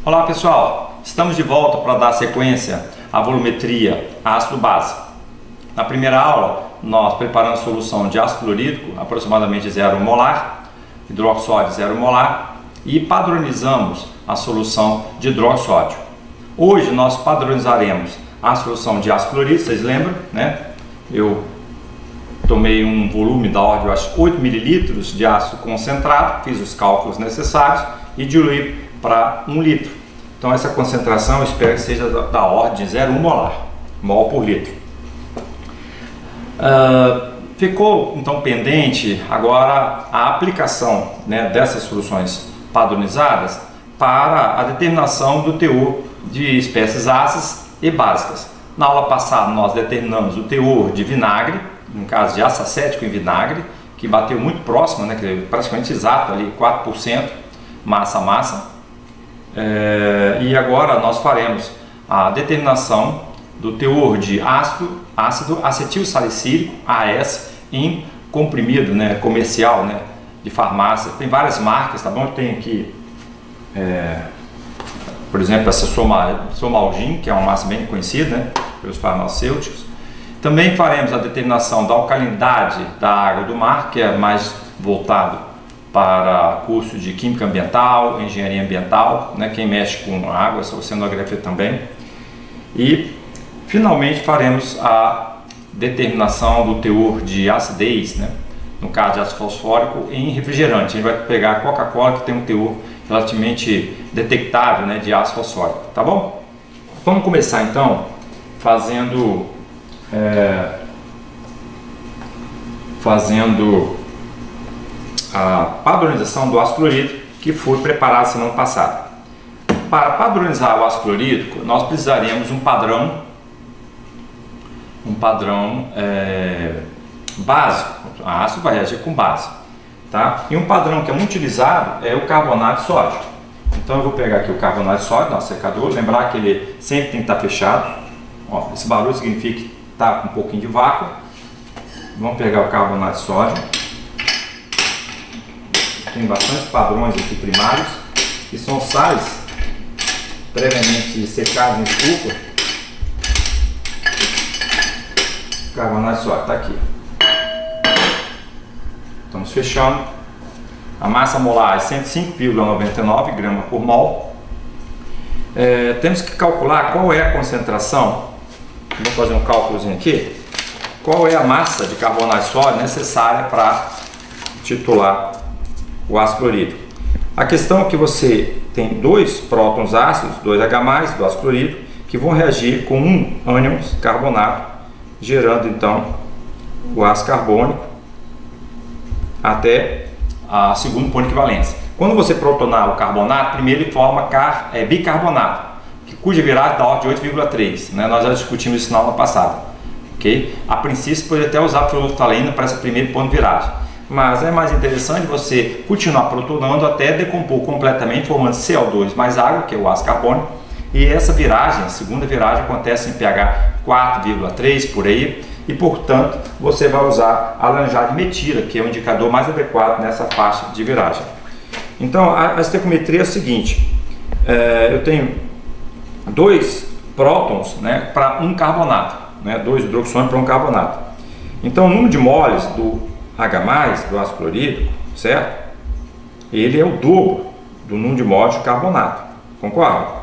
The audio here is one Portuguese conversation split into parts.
Olá pessoal, estamos de volta para dar sequência à volumetria ácido-base. Na primeira aula nós preparamos solução de ácido clorídrico, aproximadamente 0 molar, hidroxódio 0 molar, e padronizamos a solução de hidroxódio. Hoje nós padronizaremos a solução de ácido clorídrico, vocês lembram, né? Eu tomei um volume da ordem, eu acho, 8 ml de ácido concentrado, fiz os cálculos necessários e diluí para 1 litro. Então essa concentração eu espero que seja da ordem de 0,1 molar, mol por litro. Ficou então pendente agora a aplicação, né, dessas soluções padronizadas para a determinação do teor de espécies ácidas e básicas. Na aula passada nós determinamos o teor de vinagre, no caso de ácido acético em vinagre, que bateu muito próximo, né, que é praticamente exato, ali 4% massa-massa. E agora nós faremos a determinação do teor de ácido acetil salicílico, AS, em comprimido, né, comercial, né, de farmácia. Tem várias marcas, tá bom? Tem aqui, por exemplo, essa Somalgin, que é uma massa bem conhecida, né, pelos farmacêuticos. Também faremos a determinação da alcalinidade da água do mar, que é mais voltado para curso de Química Ambiental, Engenharia Ambiental, né, quem mexe com água, oceanografia também. E finalmente faremos a determinação do teor de acidez, né, no caso de ácido fosfórico, em refrigerante. A gente vai pegar a Coca-Cola, que tem um teor relativamente detectável, né, de ácido fosfórico, tá bom? Vamos começar então fazendo a padronização do ácido clorídrico, que foi preparado semana passada. Para padronizar o ácido clorídrico, nós precisaremos um padrão básico. O ácido vai reagir com base, tá? E um padrão que é muito utilizado é o carbonato de sódio. Então eu vou pegar aqui o carbonato de sódio, nosso secador, lembrar que ele sempre tem que estar fechado. Ó, esse barulho significa que está com um pouquinho de vácuo. Vamos pegar o carbonato de sódio. Tem bastantes padrões aqui primários, que são sais previamente secados em estufa. O carbonato de sódio está aqui. Estamos fechando. A massa molar é 105,99 gramas por mol. Temos que calcular qual é a concentração. Vou fazer um cálculozinho aqui. Qual é a massa de carbonato de sódio necessária para titular o ácido clorídrico? A questão é que você tem dois prótons ácidos, 2H+, do ácido clorídrico, que vão reagir com um ânion carbonato, gerando então o ácido carbônico até a segundo ponto de equivalência. Quando você protonar o carbonato, primeiro ele forma bicarbonato, cuja viragem da ordem de 8,3, né? Nós já discutimos isso na aula passada, ok? A princípio pode até usar fluoroftalina para esse primeiro ponto de viragem, mas é mais interessante você continuar protonando até decompor completamente, formando CO2 mais água, que é o ácido carbônico, e essa viragem, a segunda viragem, acontece em pH 4,3 por aí, e portanto você vai usar a laranjada de metila, que é o indicador mais adequado nessa faixa de viragem. Então a estequiometria é o seguinte: eu tenho dois prótons, né, para um carbonato, né, dois hidroxônios para um carbonato. Então o número de moles do H+, do ácido clorídrico, certo? Ele é o dobro do número de moles de carbonato, concorda?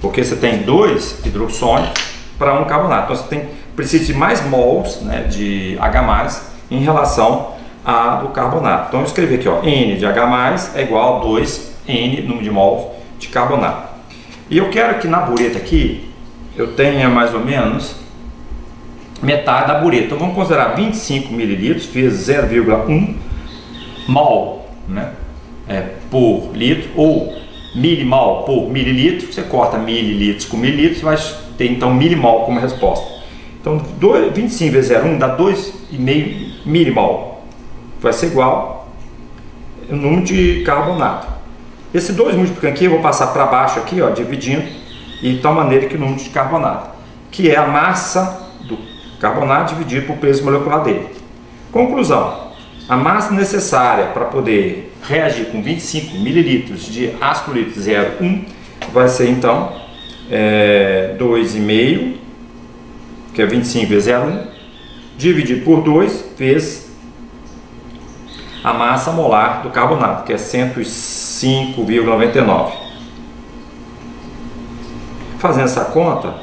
Porque você tem dois hidroxônios para um carbonato, então você precisa de mais mols, né, de H+ em relação a do carbonato. Então eu escrevi aqui, ó, N de H+ é igual a 2N, número de mols de carbonato. E eu quero que na bureta aqui eu tenha mais ou menos metade da bureta. Então vamos considerar 25 ml vezes 0,1 mol, né, por litro, ou milimol por mililitro. Você corta mililitros com mililitros, vai ter então milimol como resposta. Então 25 vezes 0,1 dá 2,5 milimol. Vai ser igual ao número de carbonato. Esse 2 multiplicando aqui eu vou passar para baixo aqui, ó, dividindo, e de tal maneira que o número de carbonato, que é a massa do carbonato dividido por peso molecular dele. Conclusão: a massa necessária para poder reagir com 25 ml de ácido clorídrico 0,1, vai ser então 2,5, que é 25 vezes 0,1, dividido por 2 vezes a massa molar do carbonato, que é 105,99. Fazendo essa conta,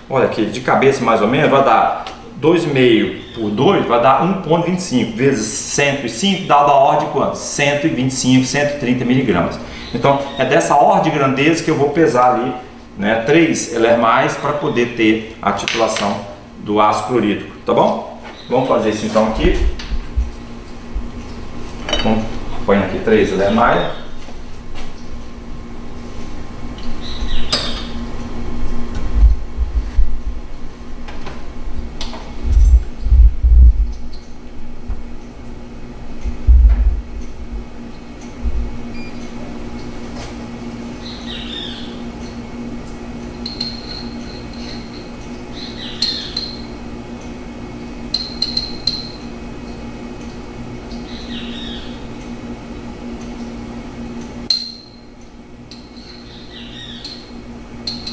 olha aqui, de cabeça mais ou menos, vai dar 2,5 por 2, vai dar 1,25 vezes 105, dá da ordem de quanto? 125, 130 miligramas. Então, é dessa ordem de grandeza que eu vou pesar ali, né, 3 LR+, para poder ter a titulação do ácido clorídrico, tá bom? Vamos fazer isso então aqui. Então, põe aqui 3 LR+.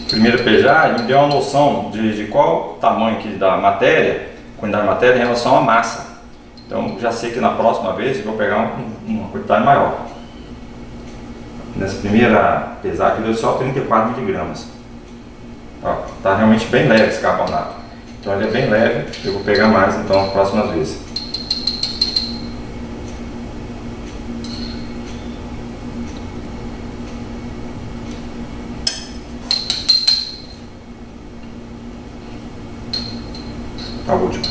Primeira pesagem me deu uma noção de qual o tamanho aqui da matéria, quantidade de matéria em relação à massa. Então já sei que na próxima vez eu vou pegar uma quantidade maior. Nessa primeira pesagem deu só 34 miligramas. Está realmente bem leve esse carbonato. Então ele é bem leve, eu vou pegar mais então nas próximas vezes. A última.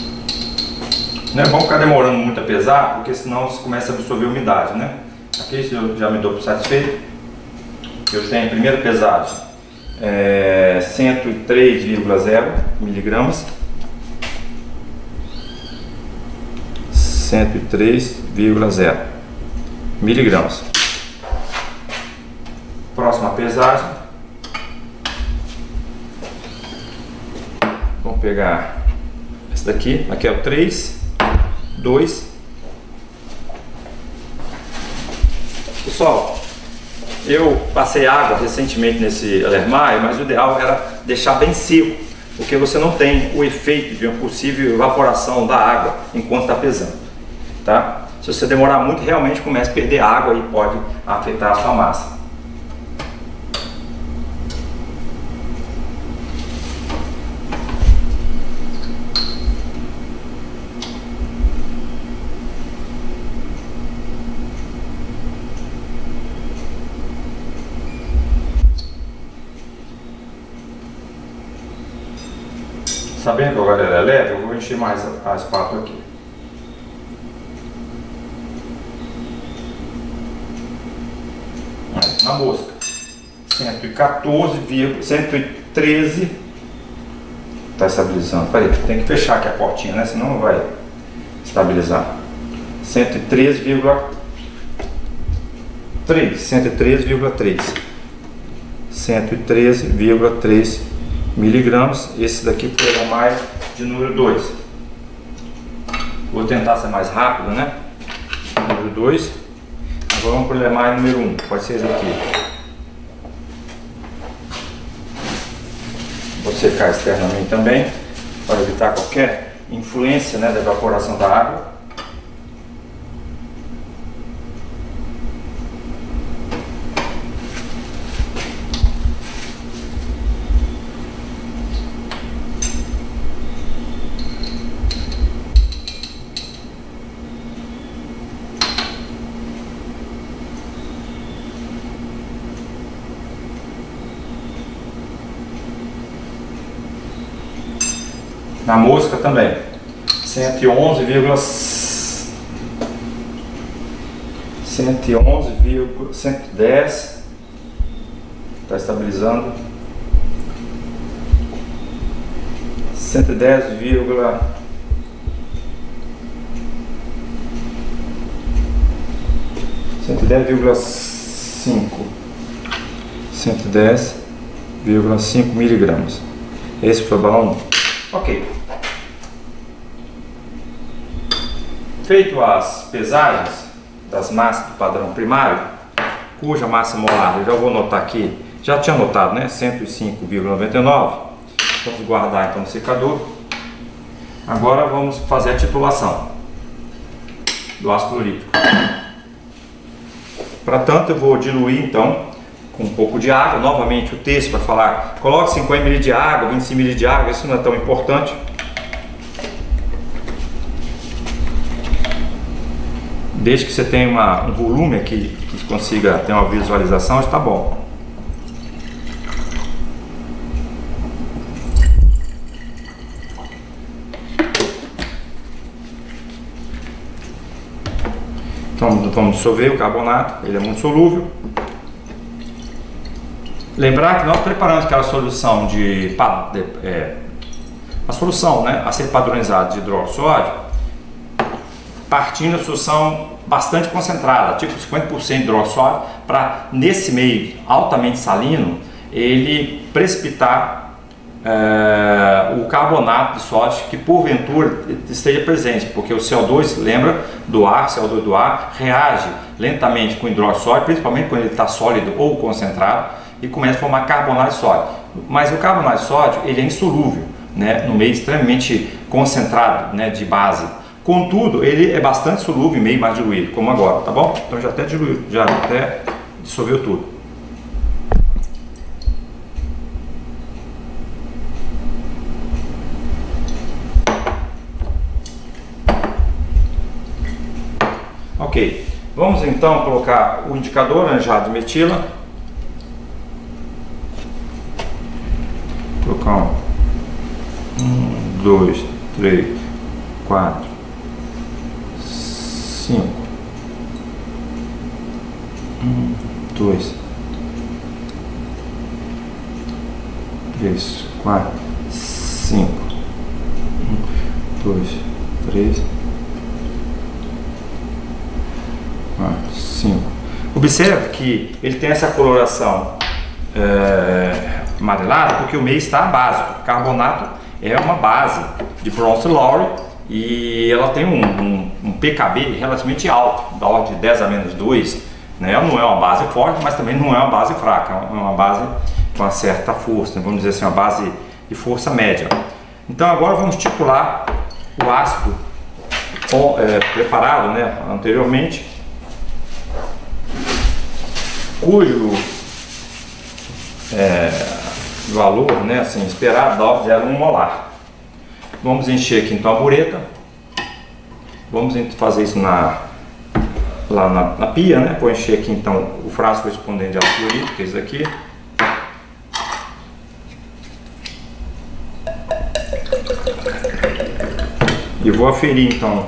Não é bom ficar demorando muito a pesar, porque senão você começa a absorver umidade, né? Aqui eu já me dou por satisfeito. Eu tenho a primeira pesagem 103,0 miligramas. 103,0 miligramas. Próxima pesagem. Vamos pegar esse daqui, aqui é o 3, 2. Pessoal, eu passei água recentemente nesse LR+, mas o ideal era deixar bem seco, porque você não tem o efeito de uma possível evaporação da água enquanto está pesando, tá? Se você demorar muito, realmente começa a perder água e pode afetar a sua massa. Sabendo que agora ela é leve, eu vou encher mais a espátula aqui. Aí, na mosca, 113. Está estabilizando. Peraí, tem que fechar aqui a portinha, né? Senão não vai estabilizar. 113,3. 113,3 miligramas. Esse daqui foi o mais de número 2. Vou tentar ser mais rápido, né? Número 2. Agora vamos para o mais número 1. Pode ser esse aqui. Vou secar externamente também, para evitar qualquer influência, né, da evaporação da água. Na mosca também, 110, está estabilizando, 110,5 miligramas. Esse foi o balão 1. Ok. Feito as pesagens, das massas do padrão primário, cuja massa molar, eu já vou anotar aqui, já tinha anotado, né? 105,99. Vamos guardar então no secador. Agora vamos fazer a titulação do ácido clorídrico. Para tanto, eu vou diluir então com um pouco de água. Novamente o texto para falar, coloque 50 ml de água, 25 ml de água, isso não é tão importante. Desde que você tenha um volume aqui, que consiga ter uma visualização, está bom. Então vamos dissolver o carbonato, ele é muito solúvel. Lembrar que nós preparamos aquela solução a solução, né, a ser padronizada de hidrossódio, partindo da solução bastante concentrada, tipo 50% de hidrossódio, para nesse meio altamente salino ele precipitar o carbonato de sódio que porventura esteja presente, porque o CO2, lembra do ar, CO2 do ar reage lentamente com o hidrossódio, principalmente quando ele está sólido ou concentrado, e começa a formar carbonato de sódio. Mas o carbonato de sódio ele é insolúvel, né, no meio extremamente concentrado, né, de base. Contudo, ele é bastante solúvel em meio mais diluído, como agora, tá bom? Então já até diluiu, já até dissolveu tudo. Ok, vamos então colocar o indicador aranjado de metila. Colocar 1, 2, 3, 4, 5, 1, 2, 3, 4, 5, 1, 2, 3, 4, 5. Observe que ele tem essa coloração amarelada porque o meio está básico. O carbonato é uma base de bronze-laurel e ela tem um pKb relativamente alto, da ordem de 10 a menos 2, né? Não é uma base forte, mas também não é uma base fraca, é uma base com uma certa força, vamos dizer assim, uma base de força média. Então agora vamos titular o ácido preparado, né, anteriormente, cujo valor, né, assim, esperado dá 0,1 molar. Vamos encher aqui então a bureta. Vamos fazer isso lá na pia, né? Vou encher aqui então o frasco correspondente de ácido clorídrico, que é esse aqui. E vou aferir então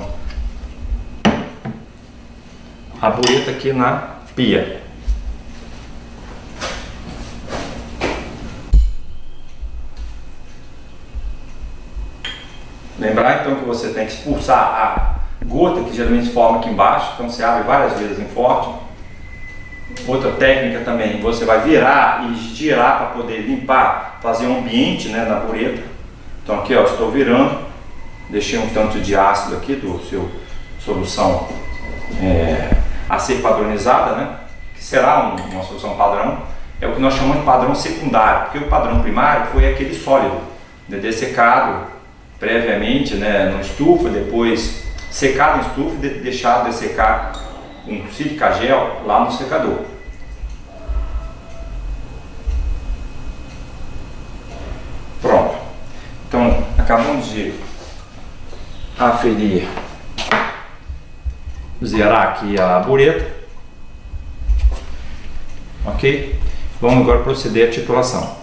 a bureta aqui na pia. Lembrar então que você tem que expulsar a gota que geralmente se forma aqui embaixo, então você abre várias vezes em forte. Outra técnica também, você vai virar e girar para poder limpar, fazer um ambiente, né, na bureta. Então aqui, ó, estou virando, deixei um tanto de ácido aqui do seu solução a ser padronizada, né, que será uma solução padrão. É o que nós chamamos de padrão secundário, porque o padrão primário foi aquele sólido, dessecado previamente, né, no estufa, depois secado em estufa e deixado dessecar com sílica gel lá no secador. Pronto. Então acabamos de aferir, zerar aqui a bureta. Ok? Vamos agora proceder à titulação.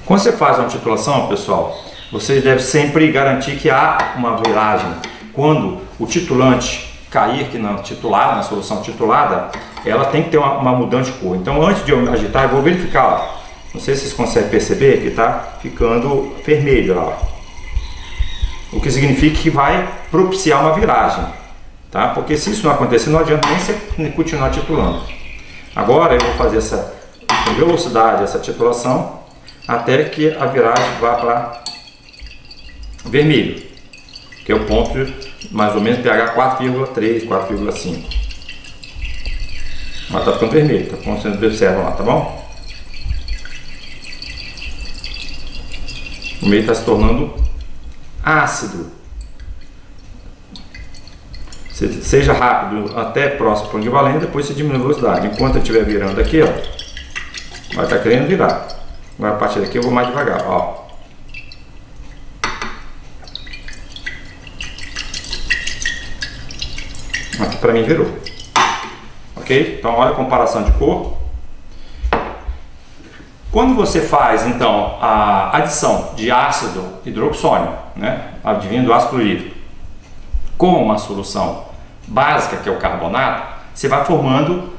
Quando você faz uma titulação, pessoal, vocês devem sempre garantir que há uma viragem. Quando o titulante cair aqui na titulada, na solução titulada, ela tem que ter uma mudança de cor. Então, antes de eu agitar, eu vou verificar, ó. Não sei se vocês conseguem perceber que está ficando vermelho lá, ó. O que significa que vai propiciar uma viragem, tá? Porque se isso não acontecer, não adianta nem você continuar titulando. Agora eu vou fazer essa velocidade, essa titulação, até que a viragem vá para vermelho, que é o ponto mais ou menos pH 4,3, 4,5. Mas tá ficando vermelho, tá? Como vocês observam lá, tá bom? O meio está se tornando ácido. Seja rápido até próximo para o equivalente, depois você diminui a velocidade. Enquanto eu estiver virando aqui, ó, vai estar querendo virar. Agora a partir daqui eu vou mais devagar, ó. Aqui para mim virou. Ok? Então olha a comparação de cor. Quando você faz então a adição de ácido hidroxônico, né, advindo do ácido clorídrico, com uma solução básica, que é o carbonato, você vai formando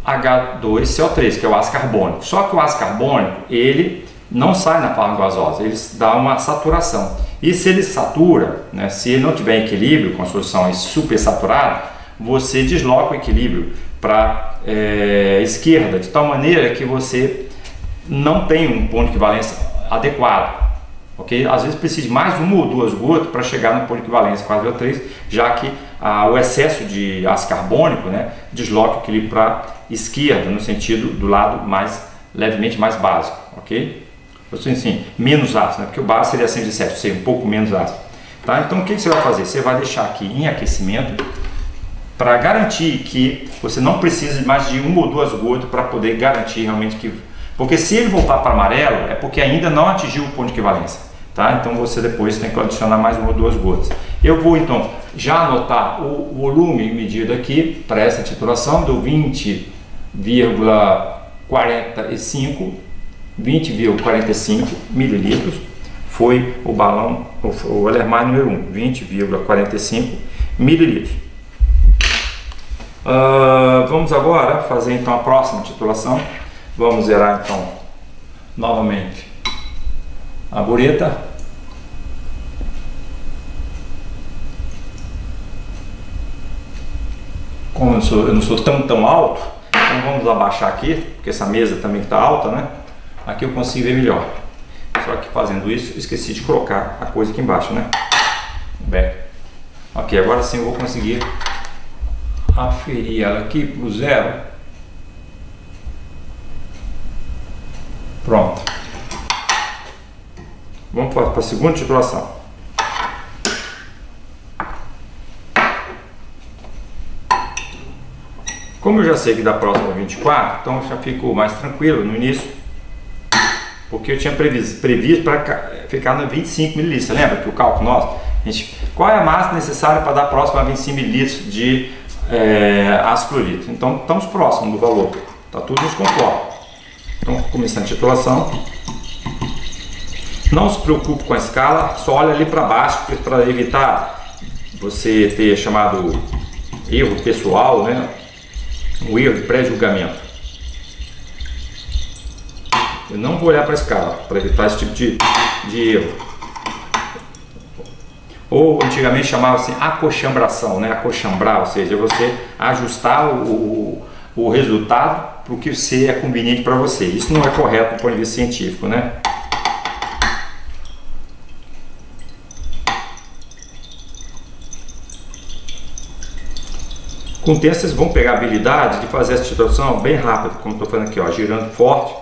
H2CO3, que é o ácido carbônico. Só que o ácido carbônico, ele não sai na forma gasosa, ele dá uma saturação. E se ele satura, né, se ele não tiver equilíbrio com a solução super saturada, você desloca o equilíbrio para esquerda, de tal maneira que você não tem um ponto de equivalência adequado. Okay? Às vezes precisa de mais uma ou duas gotas para chegar no ponto de equivalência 4,3, já que o excesso de ácido carbônico, né, desloca o equilíbrio para esquerda, no sentido do lado levemente mais básico. Ok? Assim, menos ácido, né? Porque o básico seria 107, ou seja, um pouco menos ácido. Tá? Então o que você vai fazer? Você vai deixar aqui em aquecimento para garantir que você não precisa de mais de uma ou duas gotas para poder garantir realmente que... Porque se ele voltar para amarelo, é porque ainda não atingiu o ponto de equivalência. Tá? Então você depois tem que adicionar mais uma ou duas gotas. Eu vou então já anotar o volume medido aqui para essa titulação do 20,45 mililitros. Foi o balão, o Erlenmeyer número 1, 20,45 mililitros. Vamos agora fazer então a próxima titulação. Vamos zerar então novamente a bureta. Como eu não sou tão alto, então vamos abaixar aqui, porque essa mesa também está alta, né? Aqui eu consigo ver melhor. Só que fazendo isso, esqueci de colocar a coisa aqui embaixo, né? Back. Ok, agora sim eu vou conseguir aferir ela aqui para o zero. Pronto. Vamos para a segunda titulação. Como eu já sei que da próxima 24, então eu já fico mais tranquilo no início, porque eu tinha previsto para ficar no 25 ml. Lembra que o cálculo nosso? Qual é a massa necessária para dar a próxima 25 ml de ácido clorídrico? Então estamos próximos do valor, está tudo nos conforme. Então, começando a titulação, não se preocupe com a escala, só olha ali para baixo para evitar você ter chamado erro pessoal, né? Um erro de pré-julgamento. Eu não vou olhar para a escala para evitar esse tipo de erro. Ou antigamente chamava-se acochambração, né? Acochambrar, ou seja, você ajustar o resultado para o que é conveniente para você. Isso não é correto do ponto de vista científico, né? Com o tempo vocês vão pegar a habilidade de fazer essa titulação bem rápido, como estou fazendo aqui, ó, girando forte.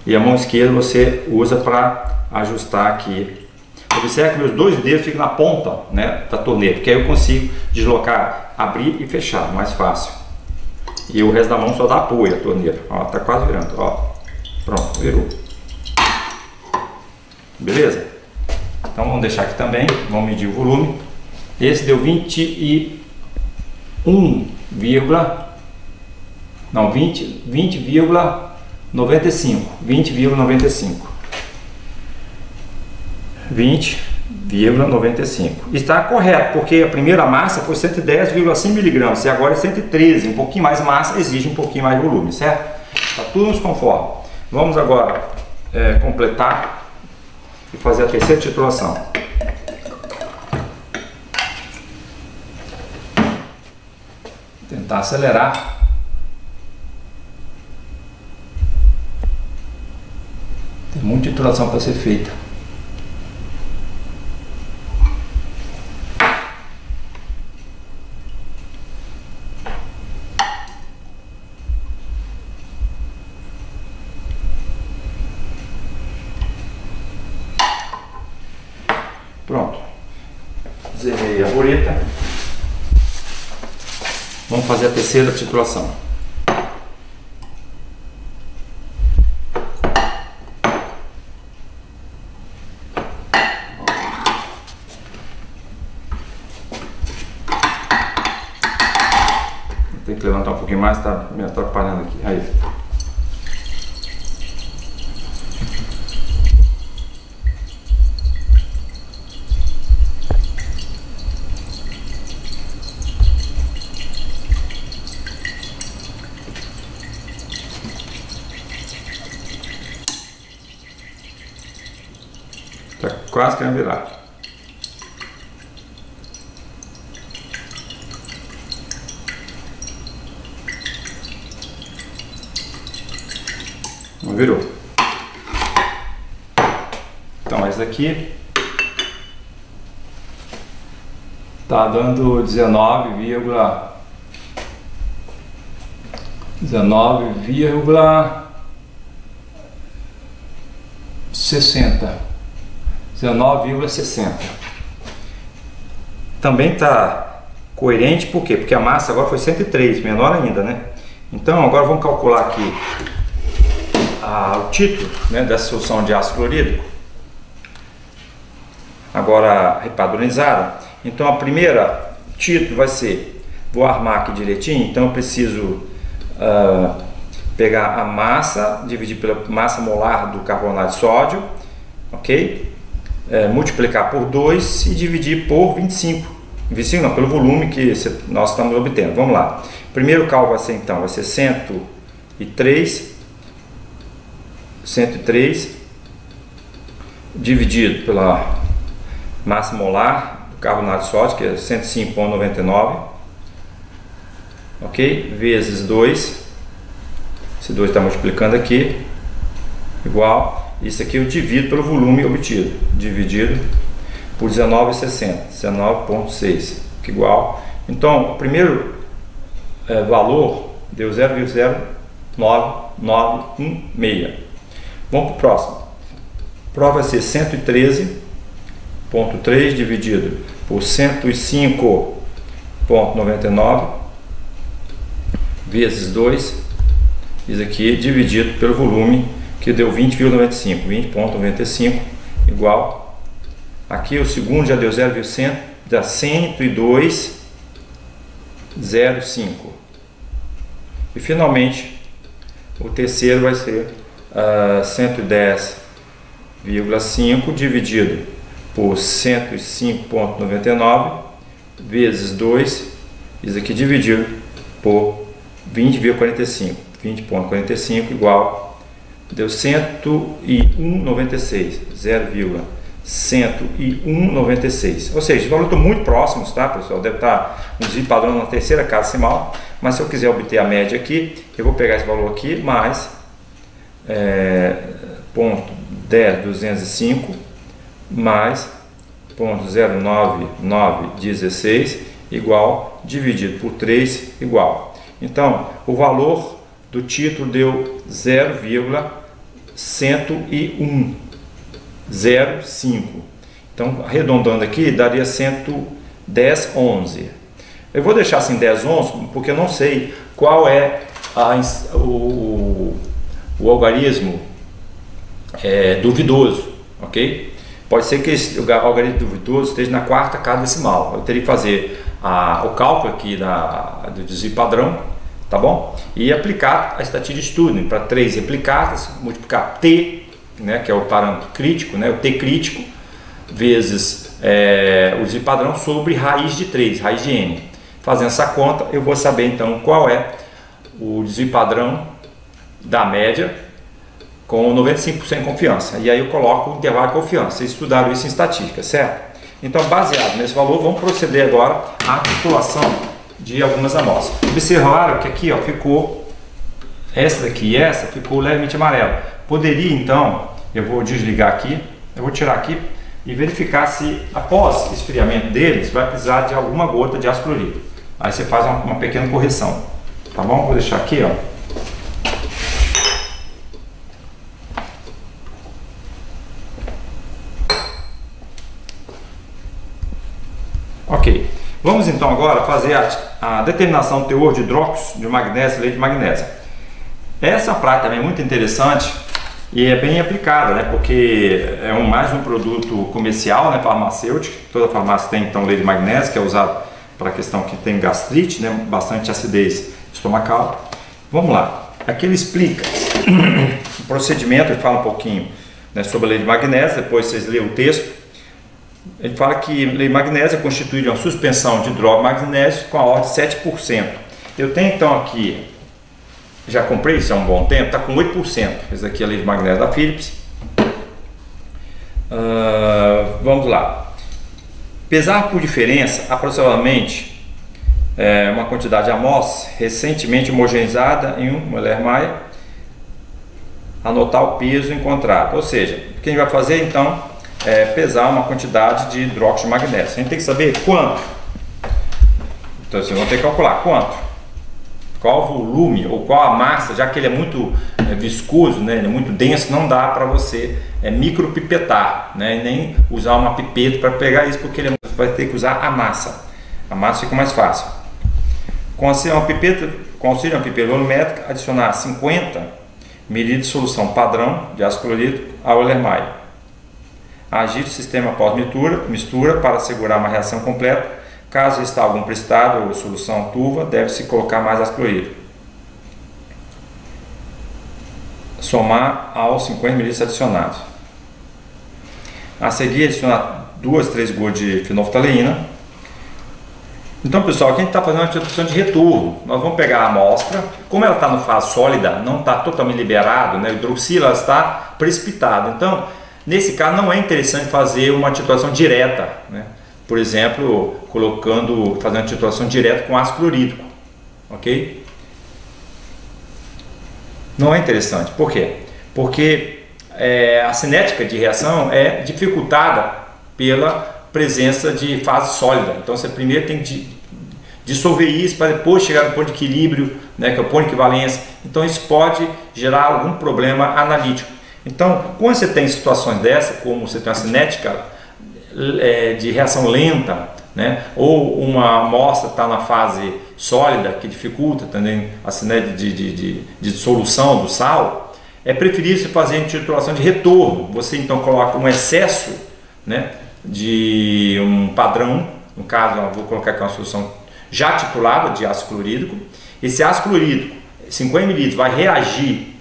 E a mão esquerda você usa para ajustar aqui. Observe que meus dois dedos ficam na ponta, né, da torneira, porque aí eu consigo deslocar, abrir e fechar, mais fácil. E o resto da mão só dá apoio à torneira. Ó, tá quase virando, ó. Pronto, virou. Beleza? Então vamos deixar aqui também, vamos medir o volume. Esse deu 20,95. 20,95. Está correto, porque a primeira massa foi 110,5 miligramas e agora é 113, um pouquinho mais massa, exige um pouquinho mais volume, certo? Está tudo nos conforme. Vamos agora completar e fazer a terceira titulação. Tentar acelerar. Tem muita titulação para ser feita. bureta. Vamos fazer a terceira titulação. Tem que levantar um pouquinho mais, tá me atrapalhando aqui. Aí. Tá quase querendo virar. Não virou. Então esse aqui tá dando 19,60. 19,60. Também está coerente, por quê? Porque a massa agora foi 103, menor ainda, né? Então agora vamos calcular aqui o título, né, dessa solução de ácido clorídrico. Agora repadronizada. Então a primeira título vai ser, vou armar aqui direitinho, então eu preciso pegar a massa, dividir pela massa molar do carbonato de sódio, ok? Multiplicar por 2 e dividir por 25. 25 não, pelo volume que nós estamos obtendo. Vamos lá. Primeiro cálculo vai ser então, vai ser 103 dividido pela massa molar do carbonato de sódio, que é 105,99, ok? Vezes 2, esse 2 está multiplicando aqui, igual. Isso aqui eu divido pelo volume obtido, dividido por 19,60, 19,6, que igual. Então, o primeiro valor deu 0,0916. Vamos para o próximo. A prova vai ser 113,3 dividido por 105,99 vezes 2, isso aqui dividido pelo volume, que deu 20,95, 20,95 igual. Aqui o segundo já deu 102,05. E finalmente o terceiro vai ser 110,5 dividido por 105,99 vezes 2, isso aqui dividido por 20,45, 20,45 igual. Deu 101,96, 0,10196. Ou seja, os valores estão muito próximos, tá, pessoal? Deve estar um desvio padrão na terceira casa decimal. Mas se eu quiser obter a média aqui, eu vou pegar esse valor aqui mais 0,10205 mais 0,09916 igual, dividido por 3 igual. Então, o valor do título deu 0,101,05. Então, arredondando aqui, daria 110,11. Eu vou deixar assim 10,11 porque eu não sei qual é o algarismo duvidoso, ok? Pode ser que o algarismo duvidoso esteja na quarta casa decimal. Eu teria que fazer o cálculo aqui do desvio padrão, tá bom? E aplicar a estatística de Sturm para 3 replicadas, multiplicar T, né, que é o parâmetro crítico, né, o T crítico, vezes o desvio padrão sobre raiz de 3, raiz de N. Fazendo essa conta, eu vou saber então qual é o desvio padrão da média com 95% de confiança. E aí eu coloco o intervalo de confiança. Vocês estudaram isso em estatística, certo? Então, baseado nesse valor, vamos proceder agora à titulação de algumas amostras. Observaram que aqui, ó, ficou essa daqui e essa ficou levemente amarelo. Poderia então, eu vou desligar aqui, eu vou tirar aqui e verificar se após esfriamento deles vai precisar de alguma gota de ácido clorídrico. Aí você faz uma pequena correção, tá bom? Vou deixar aqui, ó. Ok. Vamos então agora fazer a determinação do teor de hidróxido de magnésio e leite de magnésio. Essa prática também é muito interessante e é bem aplicada, né? Porque é mais um produto comercial, né, farmacêutico. Toda farmácia tem então leite de magnésio, que é usado para a questão que tem gastrite, né, bastante acidez estomacal. Vamos lá. Aqui ele explica o procedimento, ele fala um pouquinho, né, sobre a leite de magnésio, depois vocês lêem o texto. Ele fala que leite de magnésio é constituído de uma suspensão de hidróxido de magnésio com a ordem de 7%. Eu tenho então aqui, já comprei isso há um bom tempo, está com 8%. Esse aqui é a leite de magnésio da Philips. Vamos lá. Pesar por diferença, aproximadamente uma quantidade de amostras recentemente homogeneizada em um Erlenmeyer. Anotar o peso encontrado. Ou seja, o que a gente vai fazer então é pesar uma quantidade de hidróxido de magnésio. A gente tem que saber quanto. Então assim, vamos ter que calcular quanto, qual o volume ou qual a massa, já que ele é muito viscoso, né, ele é muito denso, não dá para você micropipetar, né, nem usar uma pipeta para pegar isso, porque ele vai ter que usar a massa. A massa fica mais fácil. Com auxílio de uma pipeta volumétrica, adicionar 50 ml de solução padrão de ácido clorídrico ao Erlenmeyer. Agite o sistema após mistura para assegurar uma reação completa. Caso está algum precipitado ou solução turva, deve-se colocar mais ácido clorídrico. Somar aos 50 ml adicionados. A seguir, adicionar 2 a 3 gotas de fenolftaleína. Então, pessoal, aqui a gente está fazendo uma titulação de retorno. Nós vamos pegar a amostra, como ela está no fase sólida, não está totalmente liberado, né? O hidroxila está precipitado. Então, nesse caso, não é interessante fazer uma titulação direta, né? Por exemplo, fazendo a titulação direta com ácido clorídrico, ok? Não é interessante. Por quê? Porque a cinética de reação é dificultada pela presença de fase sólida. Então você primeiro tem que dissolver isso para depois chegar no ponto de equilíbrio, né, que é o ponto de equivalência. Então isso pode gerar algum problema analítico. Então, quando você tem situações dessa, como você tem uma cinética de reação lenta, né, ou uma amostra está na fase sólida, que dificulta também a cinética de dissolução do sal, é preferível você fazer a titulação de retorno. Você então coloca um excesso, né, de um padrão, no caso eu vou colocar aqui uma solução já titulada de ácido clorídrico. Esse ácido clorídrico, 50 ml, vai reagir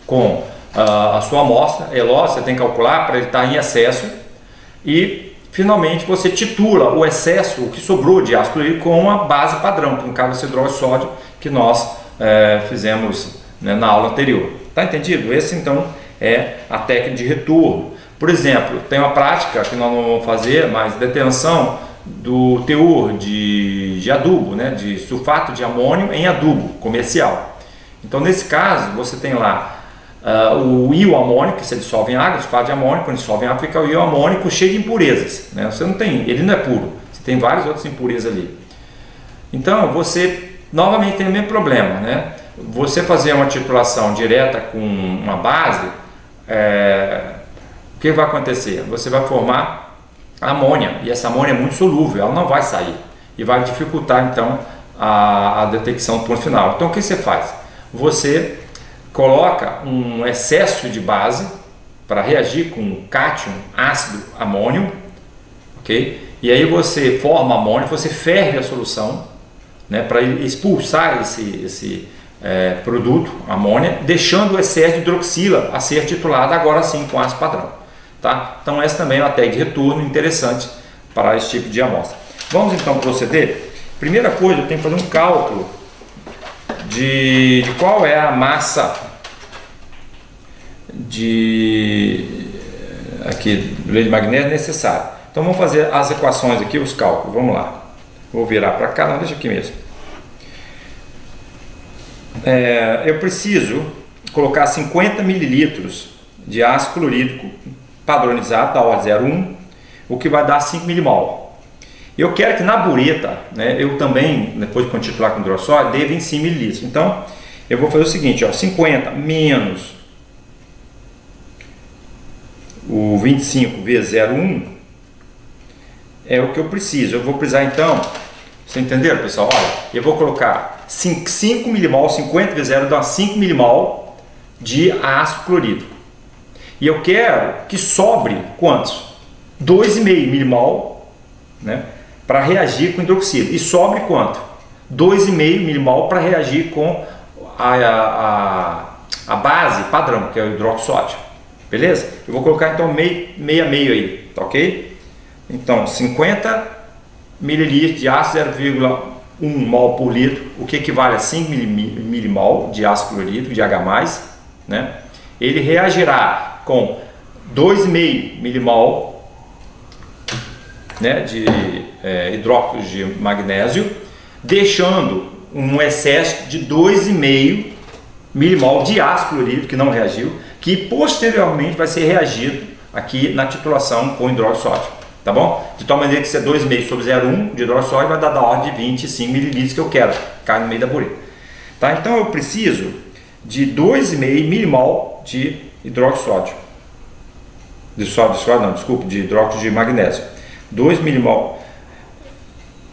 com a sua amostra, é lógico, você tem que calcular para ele estar em excesso, e finalmente você titula o excesso, o que sobrou de ácido clorídrico, com uma base padrão, que no caso é o hidróxido de sódio, que nós fizemos, né, na aula anterior. Tá entendido? Esse então é a técnica de retorno. Por exemplo, tem uma prática que nós não vamos fazer, mas determinação do teor de adubo, né, de sulfato de amônio em adubo comercial. Então nesse caso você tem lá o íon amônico, que se dissolve em água, sulfato de amônio, quando dissolve em água fica o íon amônico cheio de impurezas, né? Você não tem, ele não é puro, você tem várias outras impurezas ali. Então você novamente tem o mesmo problema, né? Você fazer uma titulação direta com uma base, o que vai acontecer? Você vai formar amônia, e essa amônia é muito solúvel, ela não vai sair e vai dificultar então a detecção do ponto final. Então o que você faz? Você coloca um excesso de base para reagir com o cátion ácido amônio, ok? E aí você forma amônio, você ferve a solução, né, para expulsar esse produto, amônia, deixando o excesso de hidroxila a ser titulado agora sim com ácido padrão, tá? Então essa também é uma técnica de retorno interessante para esse tipo de amostra. Vamos então proceder. Primeira coisa, eu tenho que fazer um cálculo de qual é a massa aqui do leite de magnésio necessária. Então vamos fazer as equações aqui, os cálculos. Vamos lá. Vou virar para cá, não, deixa aqui mesmo. Eu preciso colocar 50 ml de ácido clorídrico padronizado da ordem 0,1, o que vai dar 5 mmol. Eu quero que na bureta, né, eu também, depois de quando titular com hidrossódio, dê 25 ml. Então, eu vou fazer o seguinte, ó, 50 menos o 25 vezes 0,1 é o que eu preciso. Eu vou precisar, então, Você entenderam, pessoal? Olha, eu vou colocar 5 milimol, 50 vezes 0 dá 5 milimol de ácido clorídrico. E eu quero que sobre quantos? 2,5 milimol, né, para reagir com hidroxilo. E sobre quanto? 2,5 milimol para reagir com a base padrão, que é o hidroxódio. Beleza? Eu vou colocar então meio aí, tá ok? Então 50 ml de ácido 0,1 mol por litro, o que equivale a 5 milimol de ácido clorídrico, de H+, né? Ele reagirá com 2,5 milimol, né, de hidróxido de magnésio, deixando um excesso de 2,5 milimol de ácido clorídrico que não reagiu, que posteriormente vai ser reagido aqui na titulação com hidróxido de sódio, tá bom? De tal maneira que se é 2,5 sobre 0,1 de hidróxido de sódio vai dar da ordem de 25 ml que eu quero, ficar no meio da bureta. Tá? Então eu preciso de 2,5 milimol de hidróxido de sódio. De hidróxido de magnésio. 2 milimol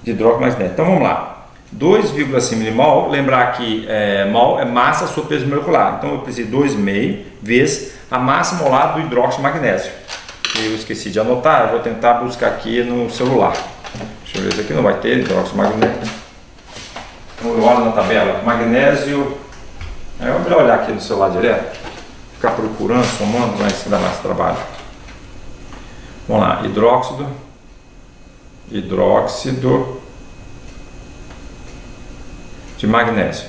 de hidróxido de magnésio. Então vamos lá. 2,5 milimol, lembrar que mol é massa sobre peso molecular. Então eu preciso de 2,5 vezes a massa molar do hidróxido de magnésio. Eu esqueci de anotar, eu vou tentar buscar aqui no celular. Deixa eu ver, isso aqui não vai ter hidróxido de magnésio. Então eu olho na tabela, magnésio. É melhor olhar aqui no celular direto. Ficar procurando, somando, vai se dar mais trabalho. Vamos lá, hidróxido de magnésio.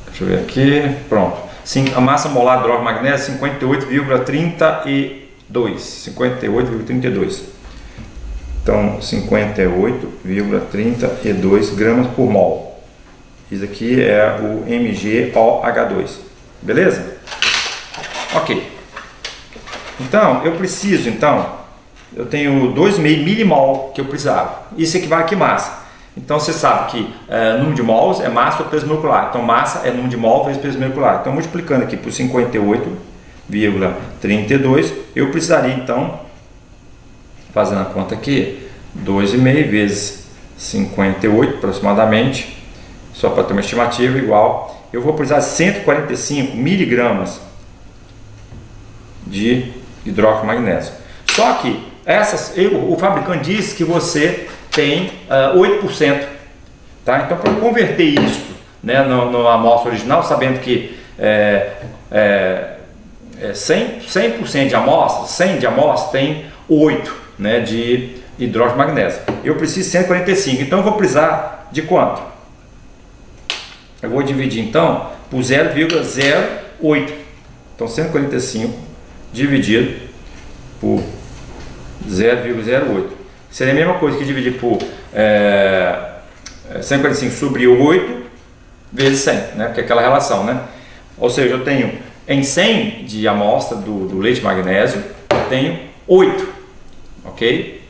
Deixa eu ver aqui, pronto. Sim, a massa molar de hidróxido de magnésio 58,32. Então 58,32 gramas por mol. Isso aqui é o MgOH2. Beleza? Ok. Então eu preciso, eu tenho 2,5 milimol que eu precisava. Isso equivale a que massa? Então você sabe que número de mols é massa sobre peso molecular. Então massa é número de mol vezes peso molecular. Então multiplicando aqui por 58,32, eu precisaria então, fazendo a conta aqui, 2,5 vezes 58 aproximadamente, só para ter uma estimativa igual, eu vou precisar de 145 miligramas de hidróxido de magnésio. Só que o fabricante diz que você tem 8%, tá? Então para converter isso, né, na amostra original, sabendo que 100% de amostra, 100 de amostra tem 8, né, de hidróxido de magnésio. Eu preciso de 145, então eu vou precisar de quanto? Eu vou dividir então por 0,08. Então 145 dividido por 0,08 seria a mesma coisa que dividir por 145 sobre 8 vezes 100, né? Porque é aquela relação, né? Ou seja, eu tenho em 100 de amostra do leite de magnésio, eu tenho 8, ok?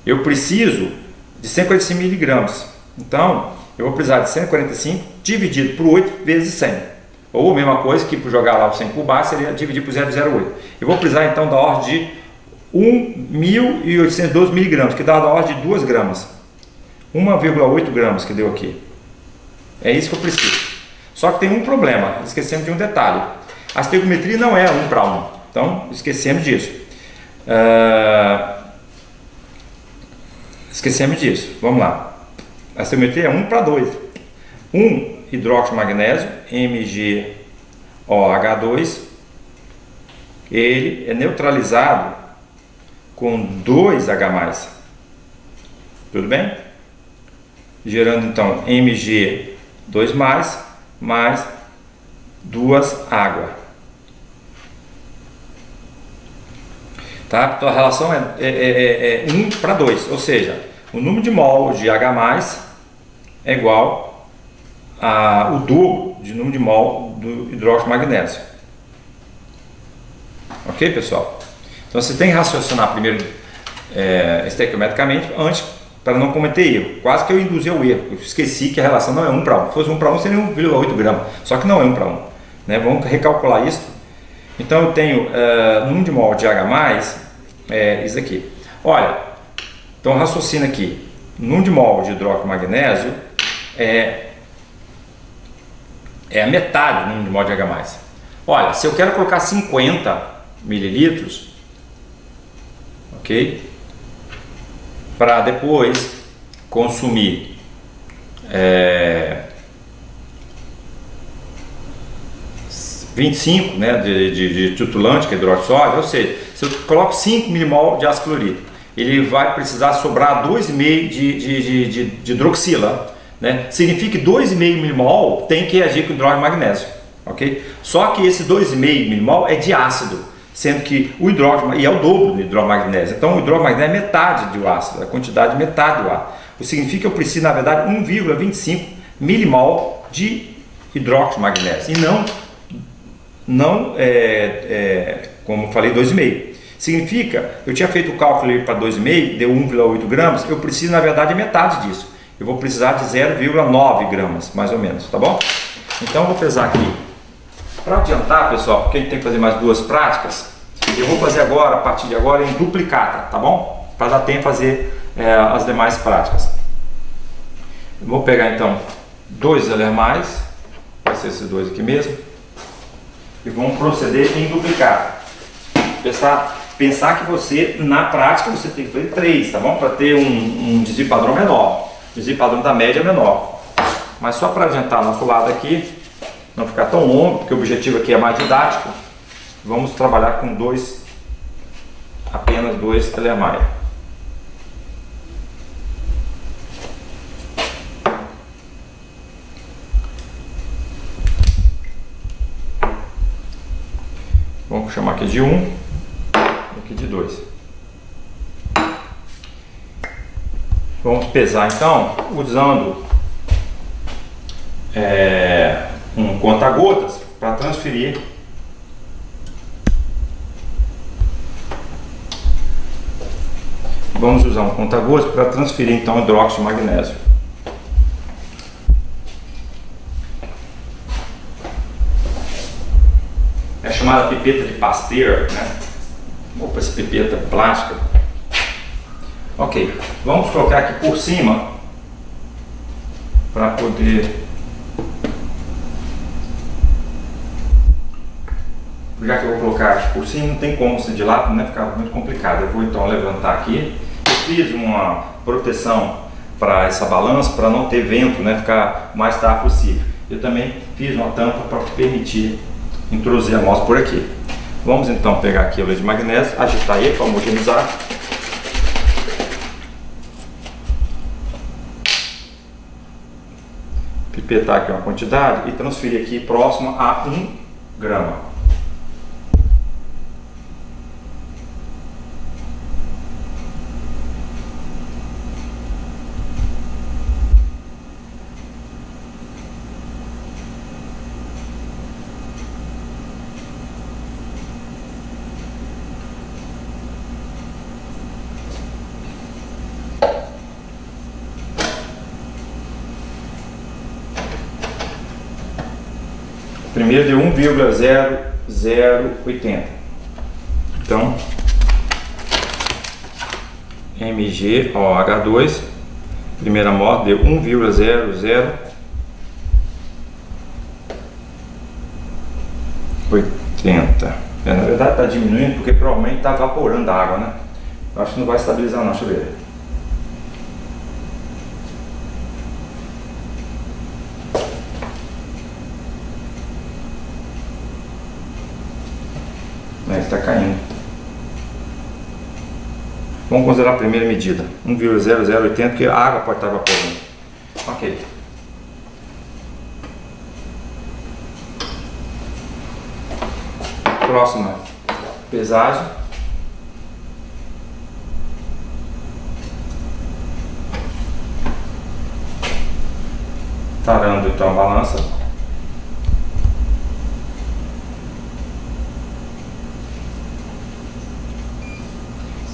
Eu preciso de 145 miligramas, então eu vou precisar de 145 dividido por 8 vezes 100, ou a mesma coisa que jogar lá o 100 por baixo seria dividir por 0,08. Eu vou precisar então da ordem de 1.812 miligramas, que dá da ordem de 2 gramas, 1,8 gramas que deu aqui. É isso que eu preciso. Só que tem um problema, esquecemos de um detalhe. A estequiometria não é 1 para 1, então esquecemos disso. Vamos lá. A estequiometria é 1 para 2. 1 hidróxido de magnésio, MgOH2, ele é neutralizado com 2H+. Tudo bem? Gerando então Mg2+, mais 2 água. Tá? Então a relação é 1 para 2, ou seja, o número de mol de H+ é igual ao dobro de número de mol do hidróxido de magnésio. Ok, pessoal? Então você tem que raciocinar primeiro estequiometricamente antes, para não cometer erro. Quase que eu induzi ao erro. Eu esqueci que a relação não é 1 para 1. Se fosse 1 para 1 seria 1,8 gramas. Só que não é 1 para 1. Né? Vamos recalcular isso. Então eu tenho número de mol de H+, isso aqui. Olha, Então raciocina aqui, 1 mol de hidróxido de magnésio é a metade do número de mol de H+. Olha, se eu quero colocar 50 mililitros, ok? Para depois consumir 25, né, de titulante, que é hidróxido sódio, ou seja, se eu coloco 5 milimol de ácido clorídrico, ele vai precisar sobrar 2,5 de hidroxila, né? Significa que 2,5 milimol tem que reagir com hidróxido de magnésio, ok? Só que esse 2,5 milimol é de ácido, sendo que o hidróxido, e é o dobro do hidróxido de magnésio, então o hidróxido de magnésio é metade do ácido, a quantidade de metade do ar. O que significa que eu preciso, na verdade, 1,25 milimol de hidróxido de magnésio, e não como eu falei, 2,5. Significa, eu tinha feito o cálculo para 2,5, deu 1,8 gramas, eu preciso, na verdade, metade disso. Eu vou precisar de 0,9 gramas, mais ou menos, tá bom? Então, eu vou pesar aqui. Para adiantar, pessoal, porque a gente tem que fazer mais 2 práticas, eu vou fazer agora, a partir de agora, em duplicata, tá bom? Para dar tempo de fazer as demais práticas. Eu vou pegar, então, 2 LR+, vai ser esses dois aqui mesmo, e vamos proceder em duplicata. Pensar que você, na prática, você tem que fazer 3, tá bom? Para ter um desvio padrão menor, desvio padrão da média menor. Mas só para adiantar nosso lado aqui, não ficar tão longo, porque o objetivo aqui é mais didático, vamos trabalhar com apenas 2 LR+. Vamos chamar aqui de 1, aqui de 2. Vamos pesar então, usando um conta-gotas para transferir então o hidróxido de magnésio. É chamada pipeta de Pasteur, né? Opa, essa pipeta plástica. Ok, vamos colocar aqui por cima para poder. Já que eu vou colocar aqui por cima, não tem como ser de lado, né? Ficar muito complicado. Eu vou então levantar aqui. Eu fiz uma proteção para essa balança para não ter vento, né? Ficar o mais tarde possível. Eu também fiz uma tampa para permitir introduzir a amostra por aqui. Vamos então pegar aqui o leite de magnésio, agitar ele para homogeneizar. Pipetar aqui uma quantidade e transferir aqui próximo a 1 grama. Primeiro deu 1,0080. Então, MgOH2, primeira amostra deu 1,0080. Na verdade está diminuindo porque provavelmente está evaporando a água, né? Eu acho que não vai estabilizar não, deixa eu ver. Está caindo. Vamos considerar a primeira medida, 1,0080, porque a água pode estar evaporando. Ok. Próxima pesagem. Tarando então a balança.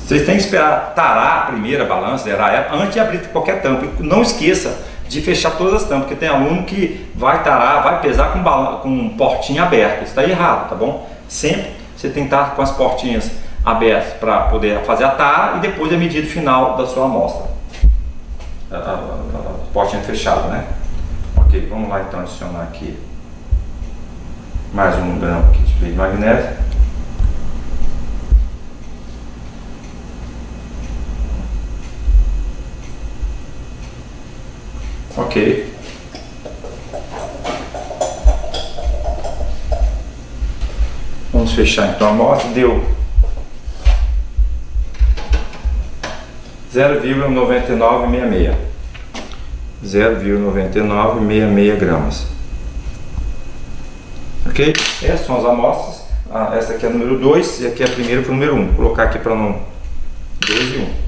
Vocês têm que esperar tarar a primeira balança, zerar ela, antes de abrir qualquer tampa. Não esqueça de fechar todas as tampas, porque tem aluno que vai tarar, vai pesar com portinha aberta. Isso está errado, tá bom? Sempre você tem que estar com as portinhas abertos para poder fazer a tara e depois a medida final da sua amostra. Potinha fechada, né? Ok, vamos lá então adicionar aqui mais um grão aqui de fluido de magnésio. Ok. Vamos fechar então a amostra. Deu 0,9966. 0,9966 gramas. Ok? Essas são as amostras. Essa aqui é a número 2 e aqui é a primeira para o número 1. Vou colocar aqui para não 2 e 1.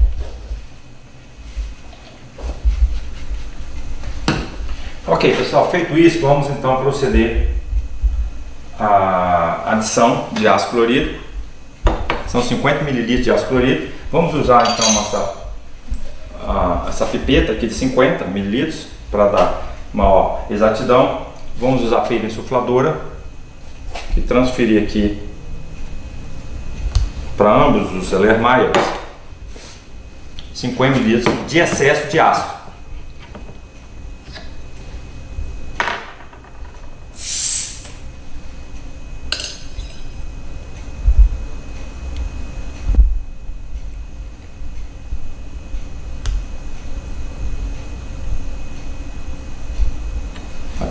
Ok, pessoal, feito isso, vamos então proceder à adição de ácido clorídrico. São 50 ml de ácido clorídrico. Vamos usar então essa pipeta aqui de 50 ml para dar maior exatidão. Vamos usar a peira insufladora e transferir aqui para ambos os Erlenmeyers 50 ml de excesso de ácido.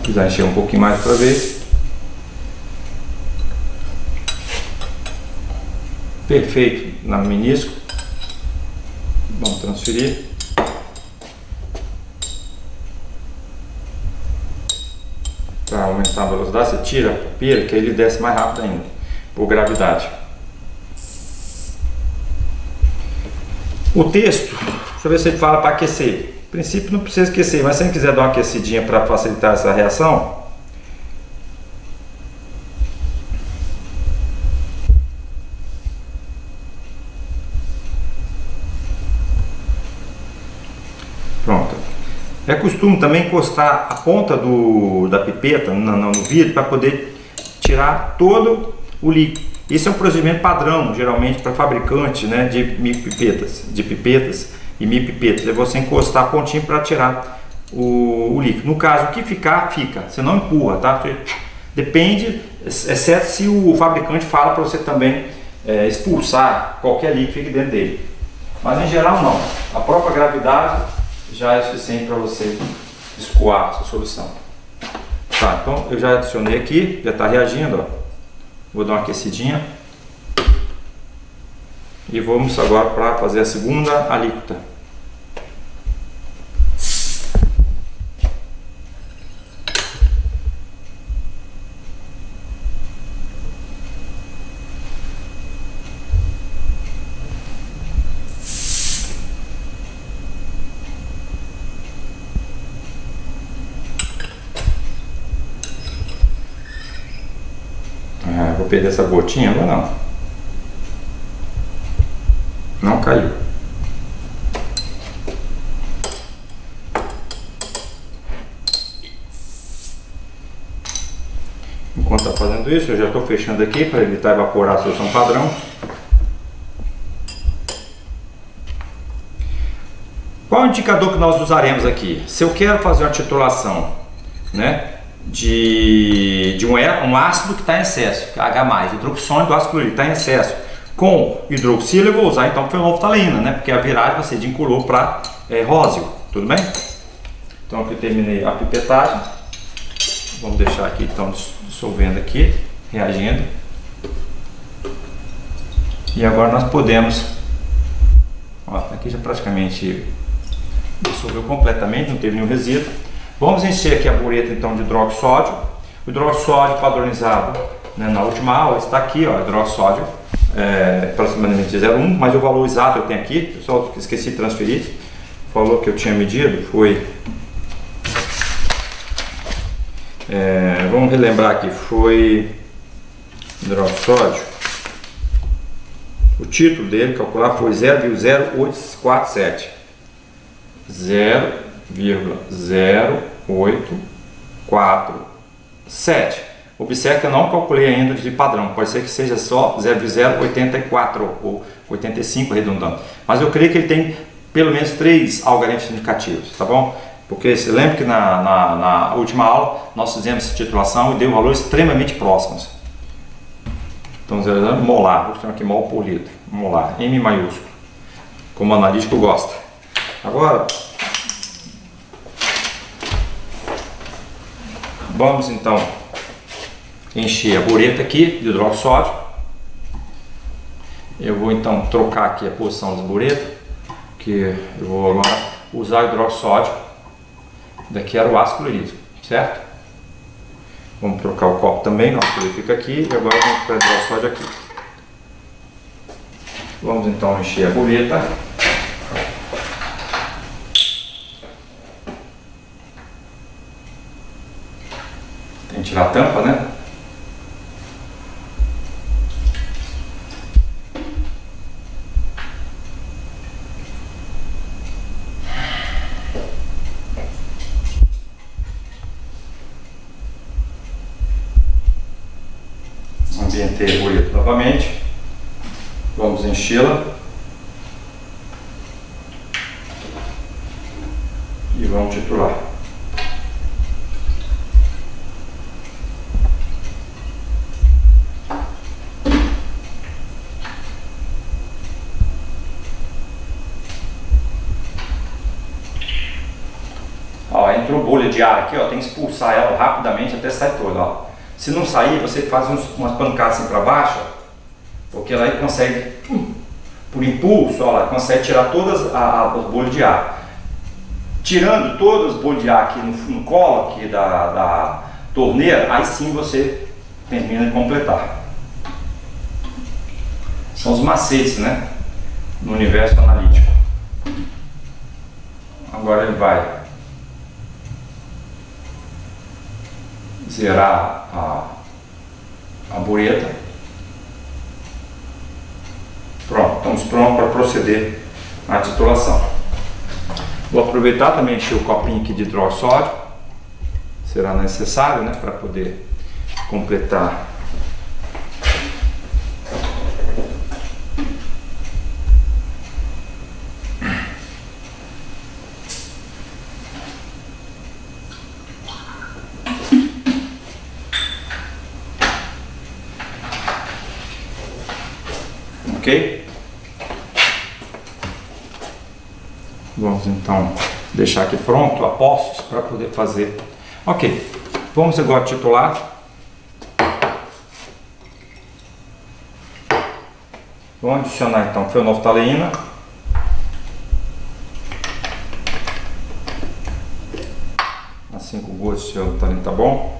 Precisar encher um pouquinho mais para ver. Perfeito na menisco. Vamos transferir. Para aumentar a velocidade, você tira a pera, que ele desce mais rápido ainda, por gravidade. O texto, deixa eu ver se ele fala para aquecer. No princípio não precisa aquecer, mas se você quiser dar uma aquecidinha para facilitar essa reação, pronto. É costume também encostar a ponta da pipeta no vidro para poder tirar todo o líquido. Esse é um procedimento padrão, geralmente para fabricantes, né, de micropipetas, de pipetas e micropipetas. É você encostar a pontinha para tirar o líquido. No caso, o que ficar, fica. Você não empurra, tá? Depende, exceto se o fabricante fala para você também expulsar qualquer líquido que fique dentro dele. Mas em geral não. A própria gravidade já é suficiente para você escoar a sua solução. Tá, então eu já adicionei aqui, já está reagindo, ó. Vou dar uma aquecidinha. E vamos agora para fazer a segunda alíquota. Vou perder essa gotinha agora não. Não caiu. Enquanto está fazendo isso, eu já estou fechando aqui para evitar evaporar a solução padrão. Qual é o indicador que nós usaremos aqui? Se eu quero fazer uma titulação, né, de um ácido que está em excesso, H+, hidroxônio do ácido clorídrico está em excesso, com hidroxila eu vou usar então fenolftalina, né, porque a viragem vai ser de incolor para róseo, tudo bem? Então aqui eu terminei a pipetagem, vamos deixar aqui então dissolvendo aqui, reagindo, e agora nós podemos, ó, aqui já praticamente dissolveu completamente, não teve nenhum resíduo. Vamos encher aqui a bureta então de hidroxódio. O hidroxódio padronizado, né, na última aula está aqui, ó, hidroxódio aproximadamente 0,1, mas o valor exato eu tenho aqui, pessoal, esqueci de transferir. O valor que eu tinha medido foi, vamos relembrar aqui, foi hidroxódio. O título dele calcular foi 0,0847. 0,0847. Observe que eu não calculei ainda de padrão, pode ser que seja só 0,084 ou 85 arredondando, mas eu creio que ele tem pelo menos 3 algarismos significativos, tá bom? Porque você lembra que na última aula nós fizemos essa titulação e deu valores extremamente próximos. Então, molar, vou chamar aqui mol por litro, molar, M maiúsculo, como o analítico gosta. Agora, vamos então encher a bureta aqui de hidroxódio. Eu vou então trocar aqui a posição das buretas, que eu vou agora usar hidroxódio. Daqui era o ácido clorídrico, certo? Vamos trocar o copo também, o ácido clorídrico fica aqui e agora vamos para o hidroxódio aqui. Vamos então encher a bureta. Tem que tirar a tampa, né? Ambientei a bureta novamente. Vamos enchê-la. E vamos titular. Ó, entrou bolha de ar aqui, ó, tem que expulsar ela rapidamente até sair toda, ó. Se não sair, você faz umas pancadas assim para baixo, ó, porque ela aí consegue, por impulso, ó, ela consegue tirar todas as bolhas de ar. Tirando todas as bolhas de ar aqui no colo aqui da torneira, aí sim você termina de completar. São os macetes, né, no universo analítico. Agora ele vai zerar a bureta. Pronto, estamos prontos para proceder à titulação. Vou aproveitar também encher o copinho aqui de hidroxódio, será necessário, né, para poder completar. Ok? Vamos então deixar aqui pronto, a postos, para poder fazer. Ok, vamos agora titular. Vamos adicionar então fenolftaleína. As 5 gotas de fenolftaleína, tá bom?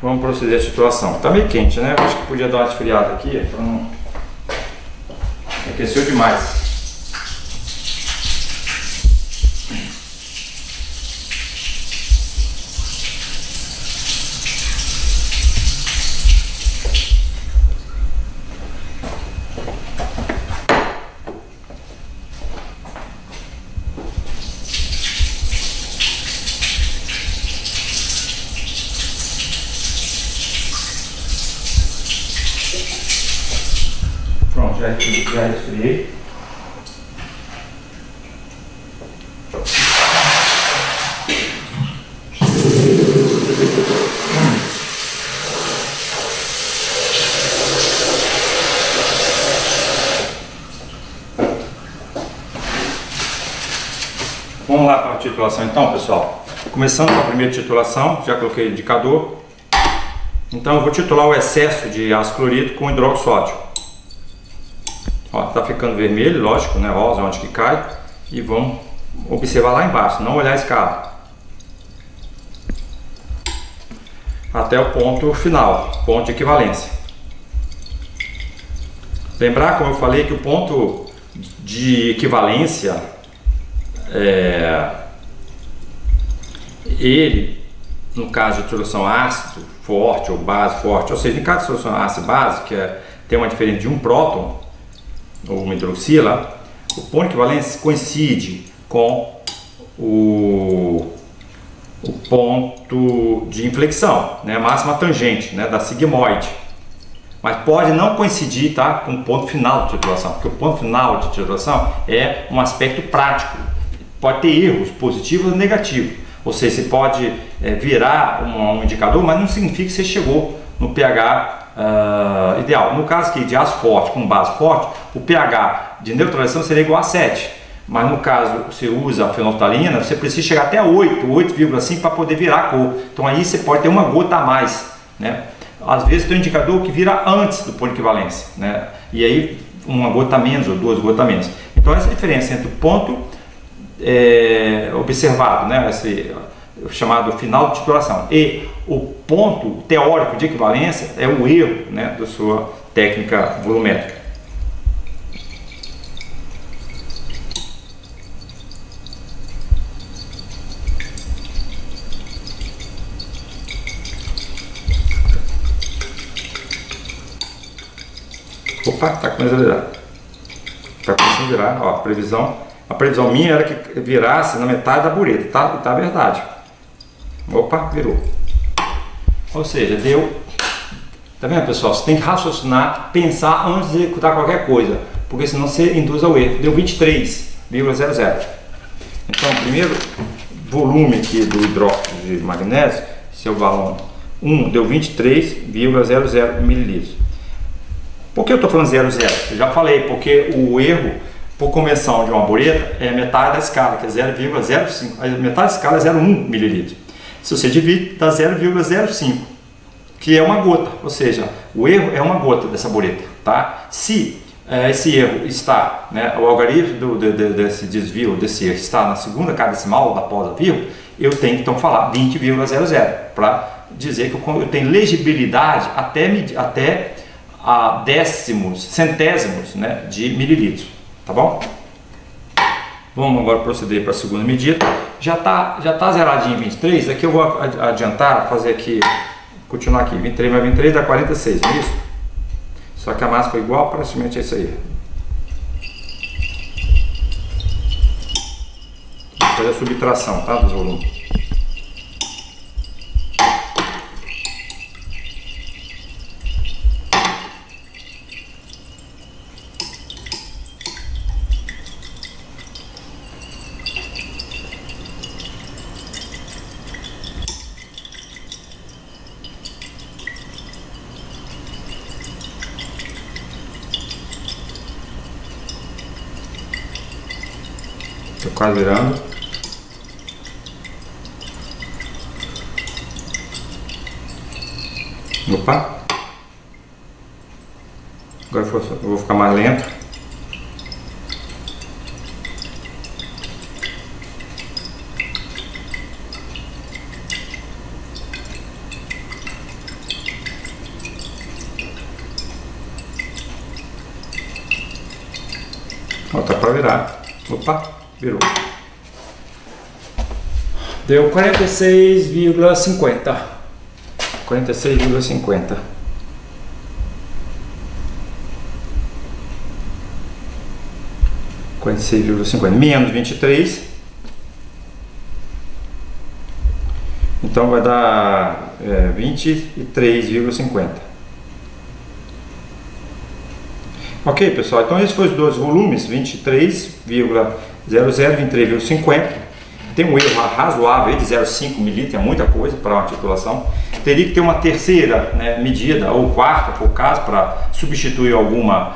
Vamos proceder à titulação. Tá meio quente, né? Eu acho que podia dar uma esfriada aqui, para não... Aqueceu demais. Pronto, já esfriei. Vamos lá para a titulação então, pessoal. Começando com a primeira titulação, já coloquei o indicador. Então eu vou titular o excesso de ácido clorídrico com hidroxódio. Ó, tá ficando vermelho, lógico, né? Rosa onde que cai. E vamos observar lá embaixo, não olhar a escala. Até o ponto final, ponto de equivalência. Lembrar, como eu falei, que o ponto de equivalência ele, no caso de solução ácido forte ou base forte, ou seja, em caso de solução ácido base, que tem uma diferença de um próton ou uma hidroxila, o ponto de equivalência coincide com o ponto de inflexão, né, a máxima tangente, né, da sigmoide, mas pode não coincidir, tá, com o ponto final de titulação, porque o ponto final de titulação é um aspecto prático, pode ter erros positivos ou negativos, ou seja, você pode virar um indicador, mas não significa que você chegou no pH ideal. No caso aqui de ácido forte com base forte, o pH de neutralização seria igual a 7. Mas no caso você usa a fenolftalina, você precisa chegar até 8, 8,5 para poder virar a cor. Então aí você pode ter uma gota a mais, né? Às vezes tem um indicador que vira antes do ponto de equivalência, né? E aí uma gota a menos ou duas gotas a menos. Então essa diferença entre o ponto observado, né? Esse chamado final de titulação, e o ponto teórico de equivalência é o erro, né, da sua técnica volumétrica. Opa, tá começando a virar. Tá começando a virar, ó, a previsão minha era que virasse na metade da bureta, tá? E tá verdade. Opa, virou. Ou seja, deu. Tá vendo, pessoal? Você tem que raciocinar, pensar antes de executar qualquer coisa, porque senão você induz ao erro. Deu 23,00. Então, o primeiro volume aqui do hidróxido de magnésio, seu balão 1, deu 23,00 mililitros. Por que eu estou falando 00? Eu já falei, porque o erro por conversão de uma bureta é metade da escala, que é 0,05. A metade da escala é 0,1 mililitro. Se você divide, dá 0,05, que é uma gota, ou seja, o erro é uma gota dessa bureta, tá? Se esse erro está, né, o algarismo desse desvio, desse erro está na segunda casa decimal após a vírgula, eu tenho que então falar 20,00 para dizer que eu tenho legibilidade até a décimos, centésimos, né, de mililitros, tá bom? Vamos agora proceder para a segunda medida. Já tá zeradinho em 23, aqui eu vou adiantar, fazer aqui, continuar aqui, 23 mais 23 dá 46, não é isso? Só que a massa foi igual, praticamente é isso aí. Vou fazer a subtração, tá, dos volumes. Estou quase virando. Opa! Agora eu vou ficar mais lento. Ó, tá para virar. Opa! Virou. Deu 46,50. 46,50. Menos 23. Então vai dar 23,50. Ok, pessoal, então esses foram os dois volumes, 23,00, 23,50. Tem um erro razoável de 0,5 mililitros, é muita coisa para uma titulação. Teria que ter uma terceira, né, medida, ou quarta, por caso, para substituir alguma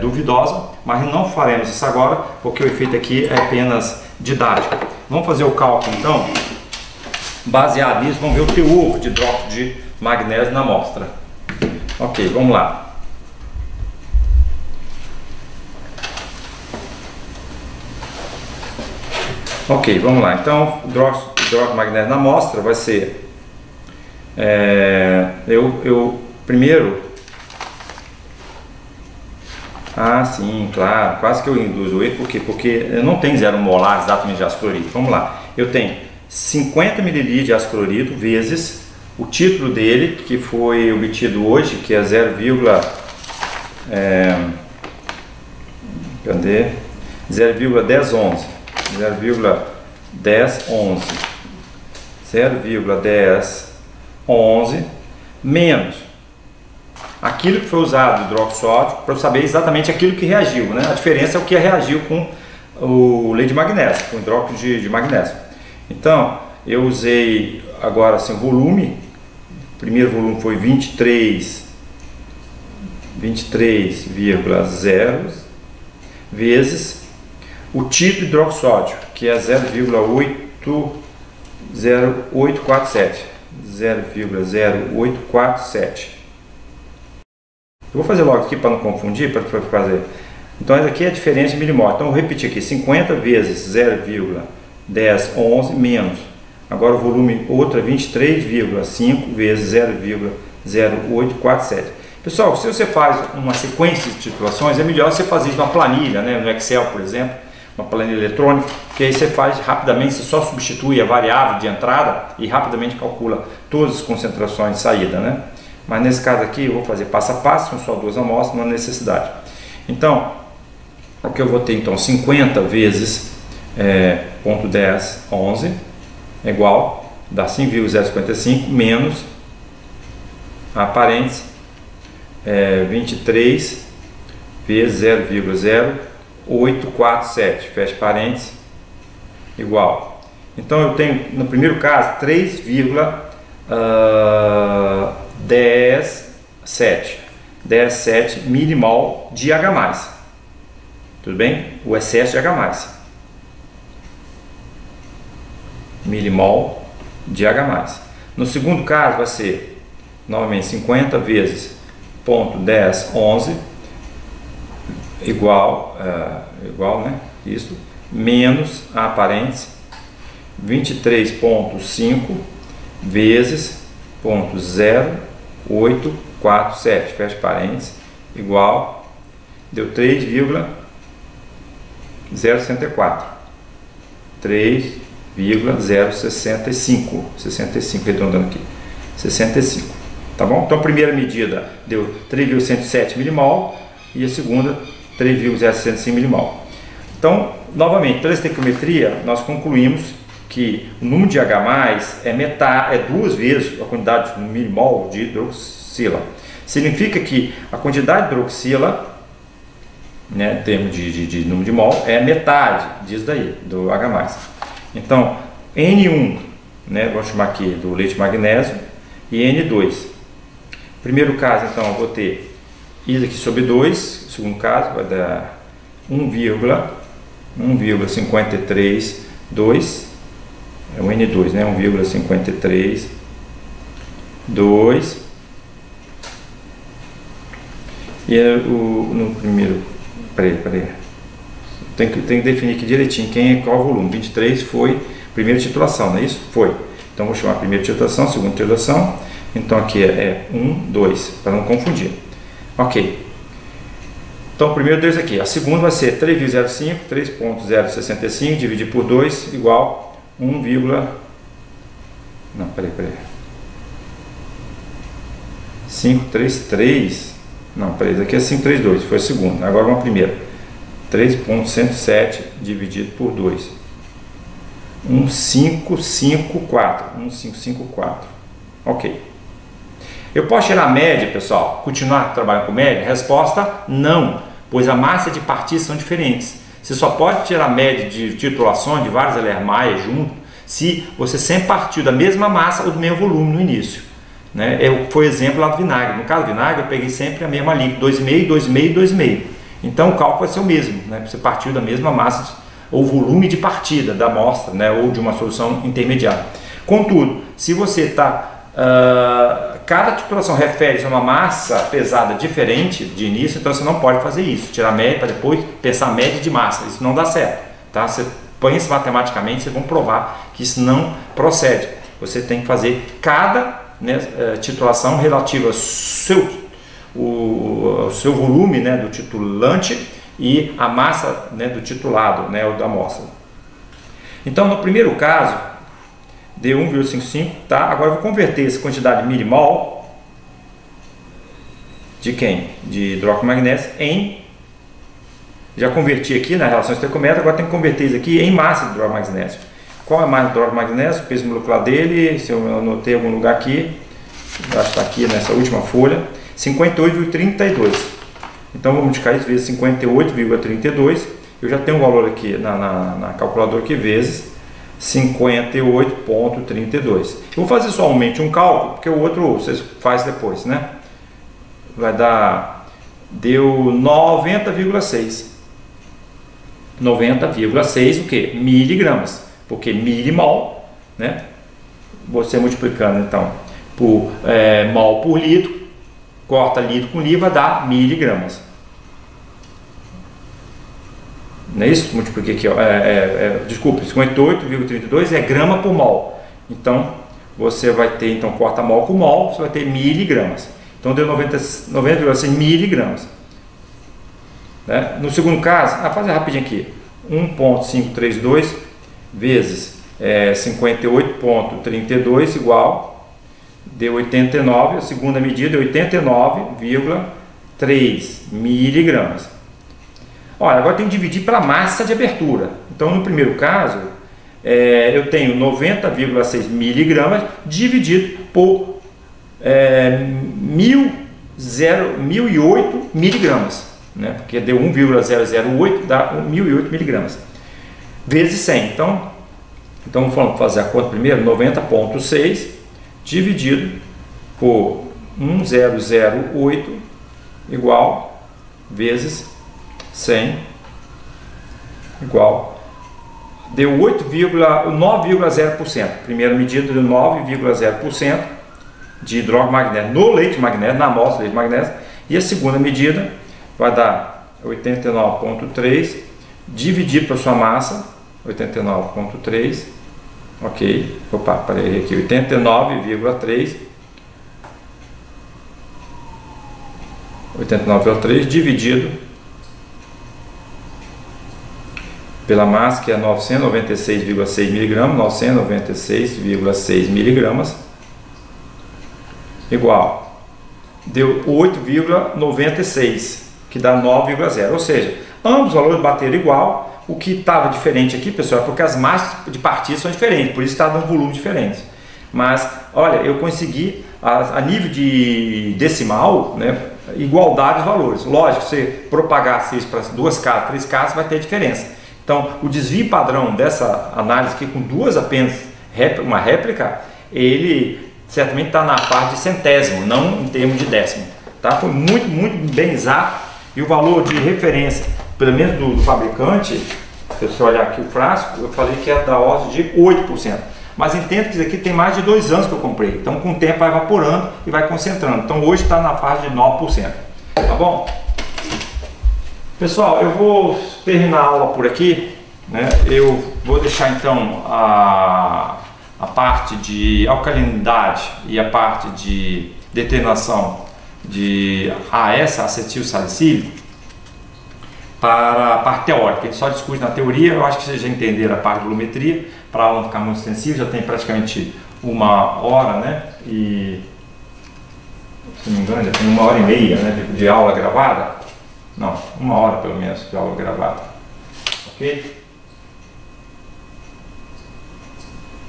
duvidosa, mas não faremos isso agora, porque o efeito aqui é apenas didático. Vamos fazer o cálculo então, baseado nisso, vamos ver o teor de hidróxido de magnésio na amostra. Ok, vamos lá. Ok, vamos lá. Então, hidróxido de magnésio na amostra vai ser... primeiro... Ah, sim, claro. Quase que eu induzo o erro. Por quê? Porque eu não tenho 0 molar exatamente de ácido clorídrico. Vamos lá. Eu tenho 50 ml de ácido clorídrico vezes o título dele, que foi obtido hoje, que é 0,1011 menos aquilo que foi usado, hidroxódio, para eu saber exatamente aquilo que reagiu, né? A diferença é o que reagiu com o leite de magnésio, com o hidróxido de magnésio. Então, eu usei agora assim, o volume. O primeiro volume foi 23,0 vezes o título hidroxódio, que é 0,0847. Eu vou fazer logo aqui para não confundir, para fazer. Então, essa aqui é a diferença de milimol. Então, eu vou repetir aqui: 50 vezes 0,1011 menos. Agora o volume outro é 23,5 vezes 0,0847. Pessoal, se você faz uma sequência de titulações, é melhor você fazer isso numa planilha, né? No Excel, por exemplo, uma planilha eletrônica, que aí você faz rapidamente, você só substitui a variável de entrada e rapidamente calcula todas as concentrações de saída, né? Mas nesse caso aqui eu vou fazer passo a passo, são só duas amostras, não há necessidade. Então, o que eu vou ter então 50 vezes 0,1011 é igual, dá 5,055 menos a parêntese 23 vezes 0,0847, fecha parênteses, igual. Então eu tenho no primeiro caso 3,17 milimol de H+. Tudo bem? O excesso de H+. Milimol de H+. No segundo caso vai ser novamente 50 vezes 0,1011 igual, né? Isso, menos a parêntese 23,5 vezes 0,0847, fecha parênteses, igual, deu 3,064, 3,065, 65, arredondando aqui, 65, tá bom? Então a primeira medida deu 3,107 milimol e a segunda 3,065 milimol. Então, novamente, pela estequiometria, nós concluímos que o número de H+, é duas vezes a quantidade de milimol de hidroxila. Significa que a quantidade de hidroxila, né, em termos de número de mol, é metade disso daí, do H+. Então, N1, né, vamos chamar aqui do leite de magnésio, e N2. Primeiro caso, então, eu vou ter isso aqui sobre 2, no segundo caso, vai dar 1,532, é o N2, né, 1,532, e no primeiro, peraí, tem que definir aqui direitinho qual volume. 23 foi primeira titulação, não é isso? Foi. Então vou chamar primeira titulação, segunda titulação. Então aqui é 1, 2, para não confundir. Ok. Então o primeiro deles aqui. A segunda vai ser 3,05, 3,065 dividido por 2 igual 1, não, peraí. 533. Não, peraí, isso aqui é 532, foi a segunda. Agora vamos a primeira. 3,107 dividido por 2. 1,554. Ok. Eu posso tirar a média, pessoal? Continuar trabalhando com média? Resposta: não, pois a massa de partículas são diferentes. Você só pode tirar a média de titulações de vários alermaias junto se você sempre partiu da mesma massa ou do mesmo volume no início, né? Foi exemplo lá do vinagre. No caso do vinagre, eu peguei sempre a mesma líquida, 2,5, 2,5, 2,5. Então o cálculo vai ser o mesmo, né? Você partiu da mesma massa ou volume de partida da amostra, né? Ou de uma solução intermediária. Contudo, se você está cada titulação refere-se a uma massa pesada diferente de início, então você não pode fazer isso, tirar a média para depois pensar a média de massa, isso não dá certo, tá? Você põe isso matematicamente, vocês vão provar que isso não procede. Você tem que fazer cada, né, titulação relativa ao seu volume, né, do titulante e a massa, né, do titulado, né, ou da amostra. Então no primeiro caso deu 1,55, tá? Agora eu vou converter essa quantidade de milimol de quem? De hidróxido-magnésio em... Já converti aqui na relação estequiométrica, agora tem que converter isso aqui em massa de hidróxido-magnésio. Qual é a massa de hidróxido-magnésio? O peso molecular dele, se eu anotei em algum lugar aqui, acho que está aqui nessa última folha, 58,32. Então vamos multiplicar isso vezes 58,32. Eu já tenho um valor aqui na calculadora aqui, vezes 58,32. Eu vou fazer somente um cálculo, porque o outro vocês fazem depois, né? Vai dar, deu 90,6. 90,6 o que? Miligramas, porque milimol, né? Você multiplicando então por mol por litro, corta litro com li, vai dar miligramas. Não é isso? Multipliquei aqui, ó. Desculpa, 58,32 é grama por mol. Então você vai ter, então corta mol com mol, você vai ter miligramas. Então deu 90,6 miligramas. Né? No segundo caso, fazer rapidinho aqui, 1,532 vezes 58,32 igual, deu 89, a segunda medida é 89,3 miligramas. Olha, agora tem que dividir pela massa de abertura. Então no primeiro caso, eu tenho 90,6 miligramas dividido por 1.008 miligramas. Né? Porque deu 1,008, dá 1.008 miligramas, vezes 100. Então vamos fazer a conta primeiro, 90,6 dividido por 1.008 igual, vezes 100, igual, deu 9,0%. Primeira medida deu 9,0% de hidróxido magnésio no leite de magnésio, na amostra de leite de magnésio, e a segunda medida vai dar 89,3 dividido pela sua massa, 89,3, ok, opa, parei aqui, 89,3 dividido pela massa, que é 996,6 miligramas, 996,6 miligramas, igual, deu 8,96, que dá 9,0, ou seja, ambos os valores bateram igual. O que estava diferente aqui, pessoal, é porque as massas de partida são diferentes, por isso está dando volume diferente. Mas, olha, eu consegui, a nível de decimal, né, igualdade de valores. Lógico, se você propagar isso para 2 casas, 3 casas, vai ter diferença. Então, o desvio padrão dessa análise aqui, com duas apenas, uma réplica, ele certamente está na parte de centésimo, não em termos de décimo. Tá? Foi muito, muito bem exato. E o valor de referência, pelo menos do fabricante, se você olhar aqui o frasco, eu falei que é da ordem de 8%. Mas entenda que isso aqui tem mais de 2 anos que eu comprei. Então com o tempo vai evaporando e vai concentrando. Então hoje está na fase de 9%. Tá bom? Pessoal, eu vou terminar a aula por aqui. Né? Eu vou deixar então a parte de alcalinidade e a parte de determinação de AS, acetil salicílico, para a parte teórica. A gente só discute na teoria. Eu acho que vocês já entenderam a parte de volumetria, para a aula não ficar muito extensiva. Já tem praticamente 1 hora, né? E, se não me engano, já tem 1h30, né, de aula gravada. Não, 1 hora pelo menos de aula gravada. Ok?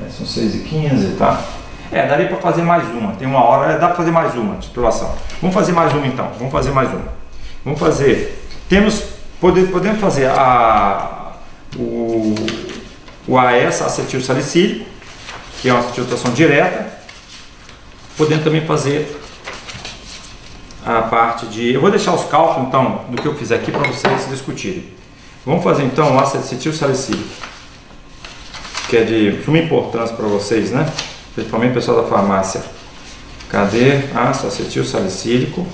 São 6h15, tá? Daria para fazer mais uma. Tem 1 hora, dá para fazer mais uma titulação. Vamos fazer mais uma então. Vamos fazer mais uma. Vamos fazer. Podemos fazer o AS, acetil salicílico, que é uma titulação direta. Podemos também fazer a parte de... Eu vou deixar os cálculos então do que eu fiz aqui para vocês discutirem. Vamos fazer então o acetil salicílico, que é de suma importância para vocês, né? Principalmente o pessoal da farmácia. Cadê? Ácido acetil salicílico.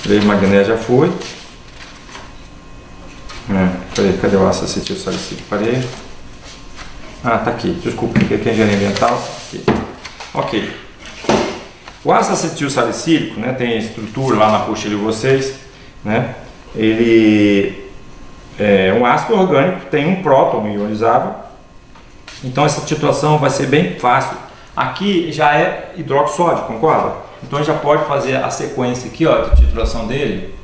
Leite de magnésio já foi. Cadê o ácido acetil salicílico? Parei. Tá aqui. Desculpa, aqui é engenharia ambiental. Aqui. Ok. O ácido acetil salicílico, né, tem estrutura lá na apostila de vocês, né? Ele é um ácido orgânico, tem um próton ionizável Então essa titulação vai ser bem fácil. Aqui já é hidróxido sódio, concorda? Então a gente já pode fazer a sequência aqui, ó, de titulação dele.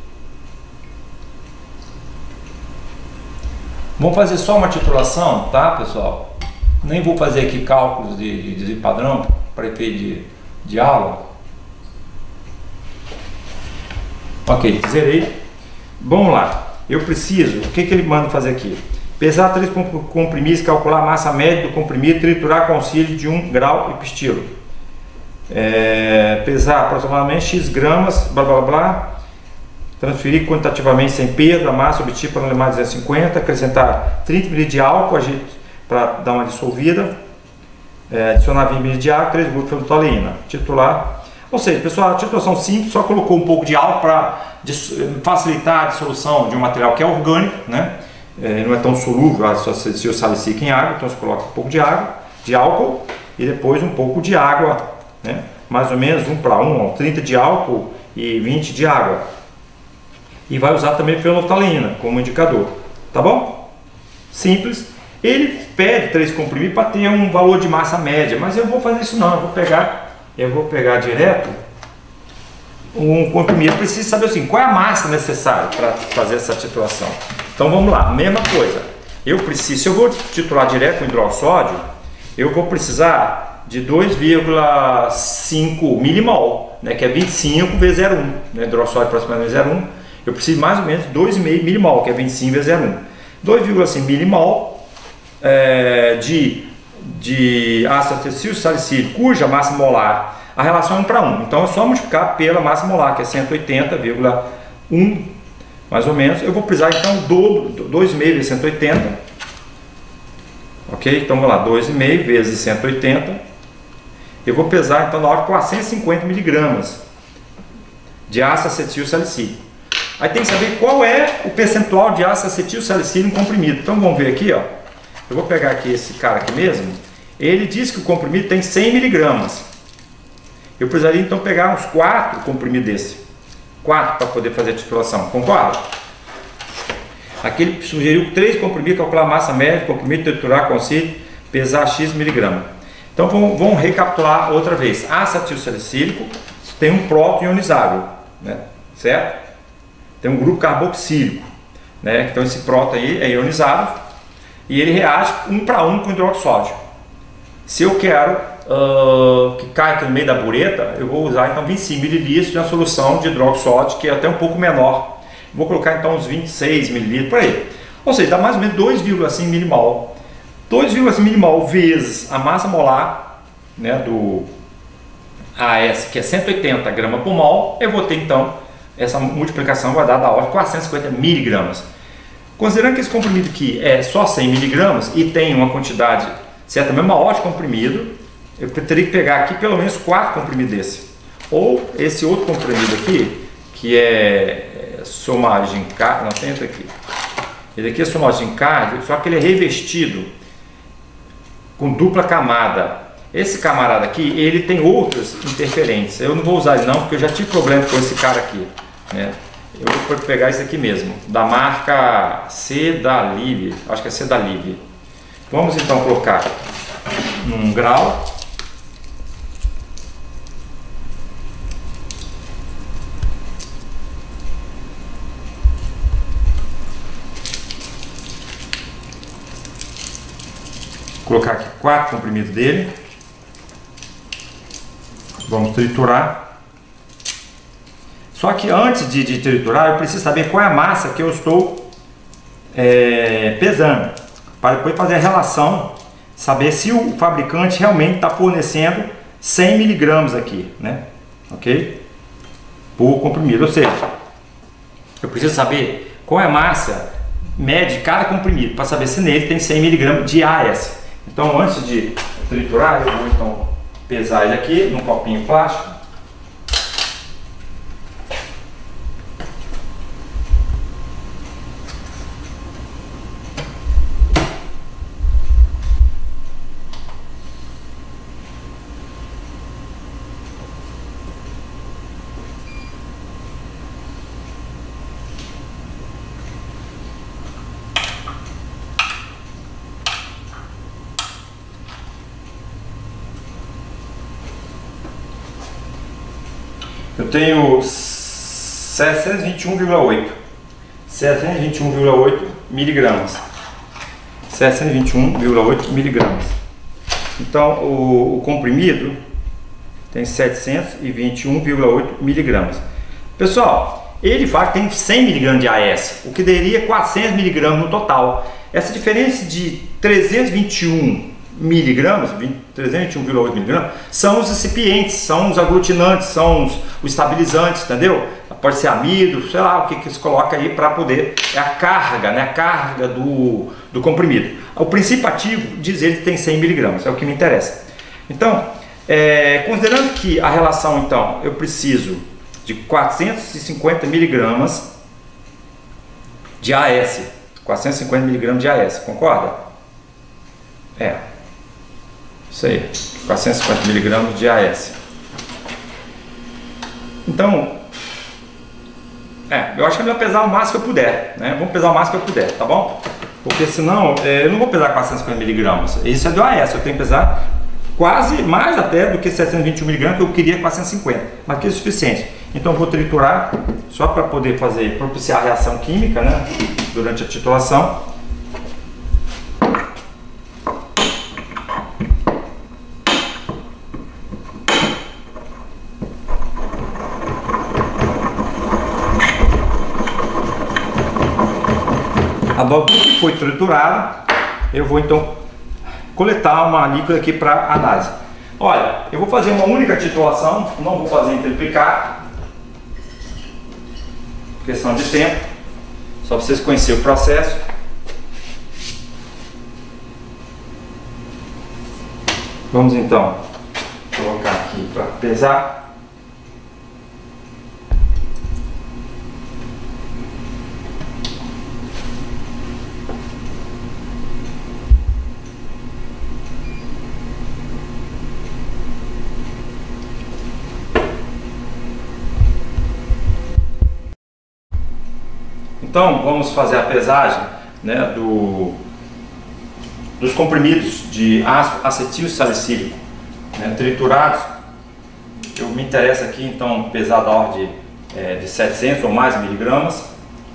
Vamos fazer só uma titulação, tá, pessoal? Nem vou fazer aqui cálculos de padrão para efeito de aula. Ok, zerei. Vamos lá. Eu preciso, o que ele manda fazer aqui? Pesar 3 comprimidos, calcular a massa média do comprimido, triturar com auxílio de 1 grau e pistilo. Pesar aproximadamente X gramas, blá blá blá. Transferir quantitativamente sem peso a massa obtida para lemar 250, acrescentar 30 ml de álcool para dar uma dissolvida, adicionar 20 ml de água, 3 grupos de fenoletoaleína. Titular. Ou seja, pessoal, a titulação simples, só colocou um pouco de álcool para facilitar a dissolução de um material que é orgânico, né? Não é tão solúvel, só se o salicílico em água, então você coloca um pouco de água, de álcool e depois um pouco de água, né? Mais ou menos 1 para 1, 30 de álcool e 20 de água. E vai usar também fenoletoaleína como indicador, tá bom? Simples. Ele pede 3 comprimidos para ter um valor de massa média, mas eu vou fazer isso não, eu vou pegar direto um comprimido. Preciso saber assim, qual é a massa necessária para fazer essa titulação. Então vamos lá, mesma coisa. Eu preciso, se eu vou titular direto com hidróxido sódio, eu vou precisar de 2,5 milimol, né, que é 25 vezes 0,1, né, hidróxido sódio aproximadamente 0,1. Eu preciso mais ou menos 2,5 milimol, que é 25 vezes 0,1. 2,5 milimol de ácido acetil salicílico, cuja massa molar, a relação é 1 para 1. Então é só multiplicar pela massa molar, que é 180,1, mais ou menos. Eu vou precisar então do 2,5 vezes 180. Ok? Então vamos lá, 2,5 vezes 180. Eu vou pesar então na hora 450 miligramas de ácido acetil salicílico. Aí tem que saber qual é o percentual de ácido acetil salicílico comprimido. Então vamos ver aqui, ó. Eu vou pegar aqui esse cara aqui mesmo. Ele diz que o comprimido tem 100 miligramas. Eu precisaria então pegar uns 4 comprimidos desse. 4 para poder fazer a titulação. Concorda? Aqui ele sugeriu 3 comprimidos, calcular a massa média, comprimido, triturar com auxílio, pesar X miligrama. Então vamos recapitular outra vez. Ácido acetil salicílico tem um próton ionizável, né? Certo? Tem um grupo carboxílico, né? Então esse próton aí é ionizado e ele reage 1 para 1 com hidróxido sódio. Se eu quero que caia aqui no meio da bureta, eu vou usar então 25 ml de uma solução de hidróxido sódio, que é até um pouco menor. Vou colocar então uns 26 ml por aí. Ou seja, dá mais ou menos 2,5 milimol. 2,5 milimol vezes a massa molar, né, do AS, que é 180 gramas por mol, eu vou ter então, essa multiplicação vai dar da ordem de 450 miligramas. Considerando que esse comprimido aqui é só 100 miligramas e tem uma quantidade certa, mesmo maior de comprimido, eu teria que pegar aqui pelo menos 4 comprimidos desse. Ou esse outro comprimido aqui, que é somagem K, não tem esse aqui. Ele aqui é somagem K, só que ele é revestido com dupla camada. Esse camarada aqui, ele tem outras interferentes. Eu não vou usar ele não, porque eu já tive problema com esse cara aqui, né? Eu vou pegar esse aqui mesmo, da marca Sedalive, acho que é Sedalive. Vamos então colocar num grau. Colocar aqui 4 comprimidos dele. Vamos triturar. Só que antes de triturar, eu preciso saber qual é a massa que eu estou pesando, para depois fazer a relação, saber se o fabricante realmente está fornecendo 100 miligramas aqui, né? Ok? Por comprimido, ou seja, eu preciso saber qual é a massa média de cada comprimido, para saber se nele tem 100 miligramas de AS. Então, antes de triturar, eu vou então pesar ele aqui num copinho plástico. Eu tenho 721,8 miligramas. 721,8 miligramas. Então o comprimido tem 721,8 miligramas. Pessoal, ele fala que tem 100 miligramas de AS, o que daria 400 miligramas no total. Essa diferença de 321 miligramas, 321,8 miligramas, são os recipientes, são os aglutinantes, são os estabilizantes, entendeu? Pode ser amido, sei lá o que se coloca aí para poder, é a carga, né? A carga do comprimido. O princípio ativo diz ele que tem 100 miligramas, é o que me interessa. Então, considerando que a relação, então, eu preciso de 450 miligramas de AS, 450 miligramas de AS, concorda? Isso aí, 450 miligramas de AS. Então, eu acho que eu vou pesar o máximo que eu puder, né? Vamos pesar o máximo que eu puder, tá bom? Porque senão, eu não vou pesar 450 miligramas. Isso é do AS, eu tenho que pesar quase mais até do que 721 miligramas, que eu queria 450, mas que é o suficiente. Então eu vou triturar, só para poder propiciar a reação química, né? Durante a trituração. Agora tudo que foi triturado, eu vou então coletar uma líquida aqui para análise. Olha, eu vou fazer uma única titulação, não vou fazer em triplicar, questão de tempo, só para vocês conhecerem o processo. Vamos então colocar aqui para pesar. Então vamos fazer a pesagem, né, dos comprimidos de ácido acetil salicílico, né, triturados. Eu me interessa aqui então pesar da ordem de 700 ou mais miligramas.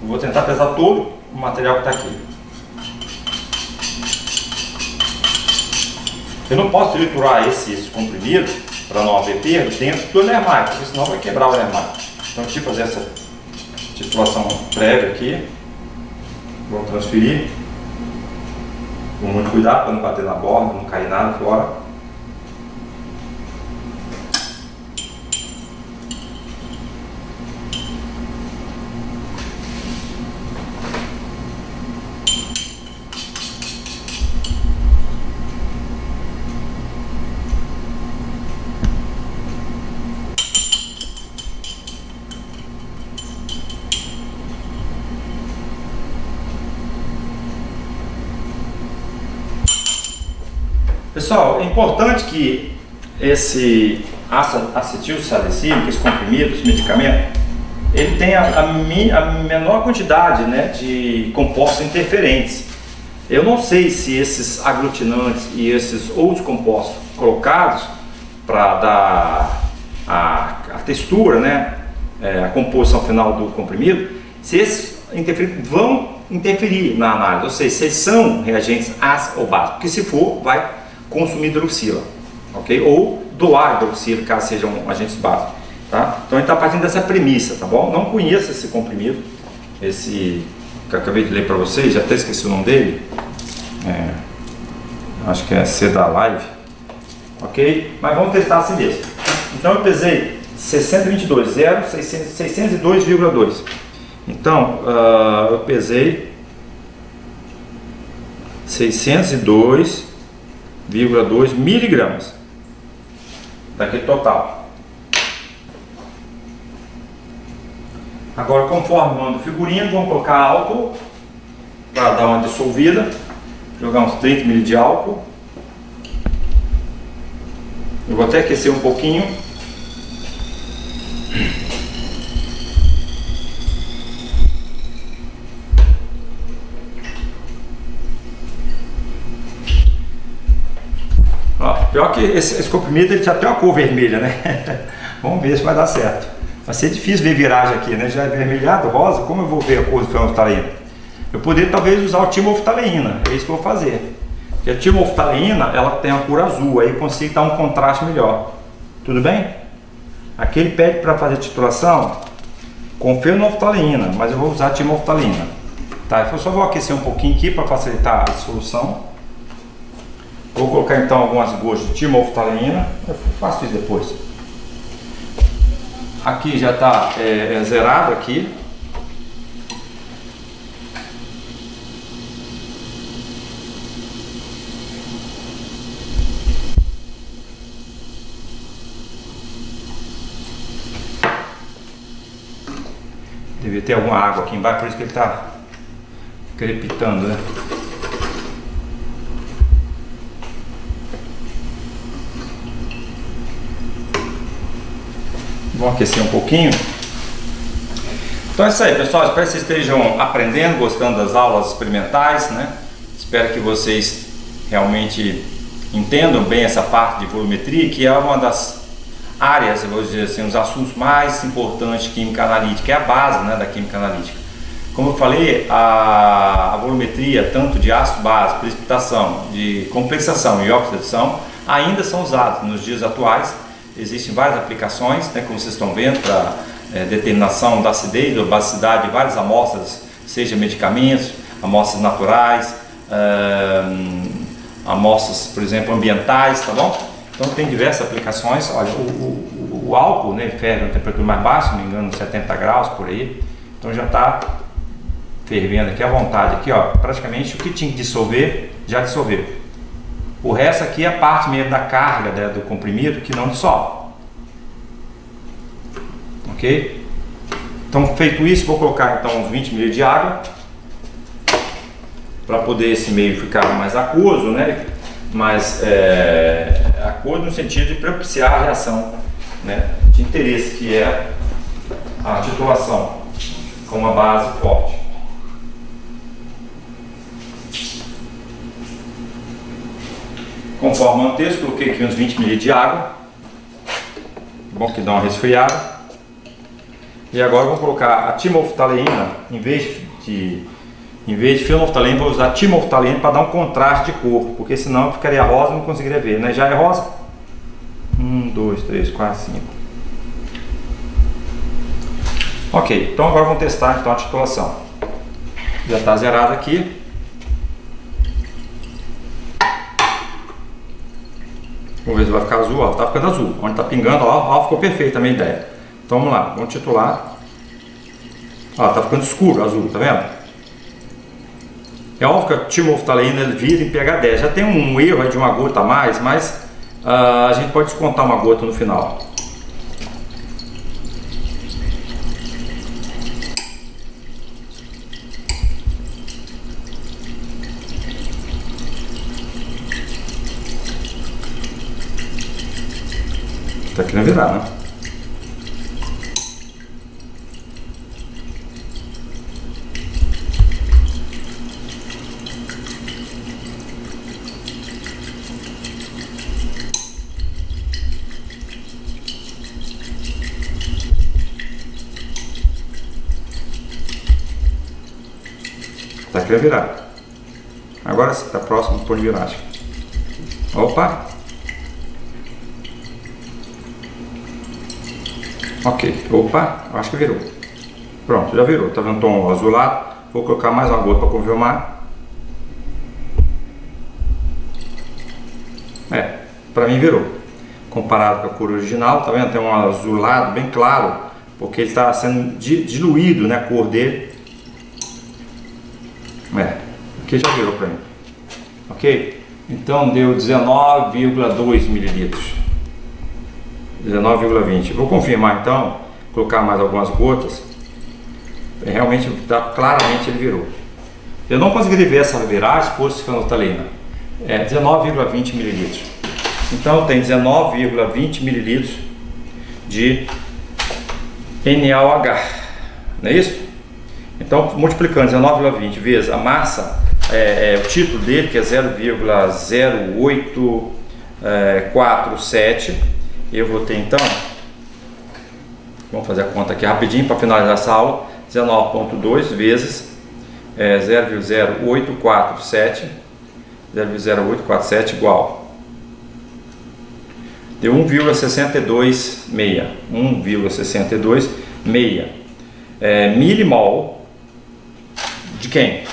Eu vou tentar pesar todo o material que está aqui. Eu não posso triturar esses comprimidos para não haver perda dentro do enermário, porque senão vai quebrar o enermário. Então eu tive que fazer essa titulação prévia aqui. Vou transferir com muito cuidado para não bater na borda, não cair nada fora. Pessoal, é importante que esse ácido acetil salicílico, esse comprimido, esse medicamento, ele tenha a menor quantidade, né, de compostos interferentes. Eu não sei se esses aglutinantes e esses outros compostos colocados para dar a textura, né, a composição final do comprimido, se esses interferentes vão interferir na análise, ou seja, se eles são reagentes ácidos ou básicos, porque se for, vai consumir hidroxila, ok? Ou doar hidroxila, caso sejam agentes básicos, tá? Então a gente está partindo dessa premissa, tá bom? Não conheço esse comprimido, esse que eu acabei de ler para vocês, já até esqueci o nome dele, acho que é Sedalive, ok? Mas vamos testar assim mesmo. Então eu pesei 602,2. Então eu pesei 602,2 miligramas daquele total. Agora, conforme manda o figurino, vamos colocar álcool para dar uma dissolvida, jogar uns 30 ml de álcool. Eu vou até aquecer um pouquinho. Pior que esse comprimido ele já tem uma cor vermelha, né? Vamos ver se vai dar certo. Vai ser difícil ver viragem aqui, né? Já é vermelhado, rosa, como eu vou ver a cor do fenolftaleína? Eu poderia talvez usar o timoftalina, é isso que eu vou fazer. Porque a timoftalina, ela tem a cor azul, aí eu consigo dar um contraste melhor. Tudo bem? Aqui ele pede para fazer titulação com fenolftaleína, mas eu vou usar timoftalina. Tá, eu só vou aquecer um pouquinho aqui para facilitar a solução. Vou colocar então algumas gotas de timoftalina. Eu faço isso depois. Aqui já está zerado aqui. Deve ter alguma água aqui embaixo, por isso que ele está crepitando, né? Vamos aquecer um pouquinho. Então é isso aí, pessoal. Espero que vocês estejam aprendendo, gostando das aulas experimentais, né? Espero que vocês realmente entendam bem essa parte de volumetria, que é uma das áreas, eu vou dizer assim, os assuntos mais importantes de química analítica, é a base, né, da química analítica. Como eu falei, a volumetria, tanto de ácido base, precipitação, de complexação e oxidação, ainda são usados nos dias atuais. Existem várias aplicações, né, como vocês estão vendo, para determinação da acidez ou basicidade de várias amostras, seja medicamentos, amostras naturais, amostras, por exemplo, ambientais, tá bom? Então tem diversas aplicações. Olha, o álcool, né, ferve a temperatura mais baixa, se não me engano, 70 graus por aí. Então já está fervendo aqui à vontade. Aqui, ó, praticamente o que tinha que dissolver, já dissolveu. O resto aqui é a parte mesmo da carga, né, do comprimido, que não dissolve. Ok? Então, feito isso, vou colocar então uns 20 ml de água para poder esse meio ficar mais aquoso, né? Mas aquoso no sentido de propiciar a reação, né, de interesse, que é a titulação com uma base forte. Conforme o texto, coloquei aqui uns 20 ml de água. Bom que dá uma resfriada. E agora eu vou colocar a timoftalina, em vez de fenolftaleína, vou usar timoftalina para dar um contraste de cor, porque senão ficaria rosa e não conseguiria ver, né? Já é rosa. 1, 2, 3, 4, 5. Ok, então agora vamos testar então a titulação. Já está zerado aqui. Vamos ver se vai ficar azul, ó, tá ficando azul. Onde está pingando, ó, ficou perfeita a minha ideia. Então vamos lá, vamos titular. Ó, tá ficando escuro, azul, tá vendo? É óbvio que a timoftalina ele vira em pH 10. Já tem um erro aí de uma gota a mais, mas a gente pode descontar uma gota no final. Tá querendo virar, né? Tá querendo virar. Agora sim, tá próximo do ponto de viragem. Opa! Ok, opa, acho que virou. Pronto, já virou, tá vendo o tom azulado? Vou colocar mais uma gota para confirmar. Para mim virou. Comparado com a cor original, tá vendo? Tem um azulado bem claro, porque ele está sendo diluído, né, a cor dele. Aqui já virou para mim. Ok? Então deu 19,2 mililitros. 19,20. Vou confirmar então, colocar mais algumas gotas. Realmente, claramente ele virou. Eu não conseguiria ver essa viragem se fosse fenolftaleína. 19,20 mililitros. Então tem 19,20 mililitros de NaOH. Não é isso? Então, multiplicando 19,20 vezes a massa, o título dele, que é 0,0847, eu vou ter então Vamos fazer a conta aqui rapidinho para finalizar essa aula. 19,2 vezes 0,0847 igual. Deu 1,626. 1,626 milimol de quem?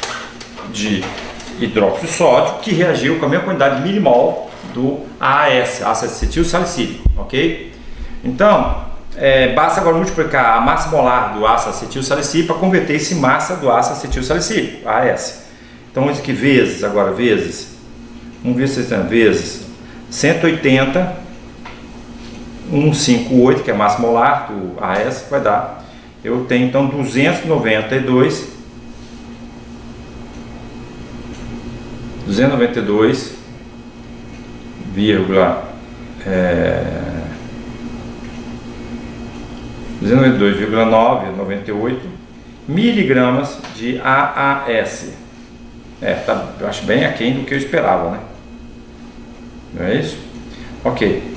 De hidróxido de sódio, que reagiu com a mesma quantidade de milimol do AAS, ácido acetil salicílico, ok? Então, basta agora multiplicar a massa molar do ácido acetil salicílico para converter isso em massa do ácido acetil salicílico, AAS. Então, isso aqui vezes, 1,6 vezes 180, 158, que é a massa molar do AAS, vai dar, eu tenho então 292,998 miligramas de AAS. Eu acho bem aquém do que eu esperava, né? Não é isso? Ok.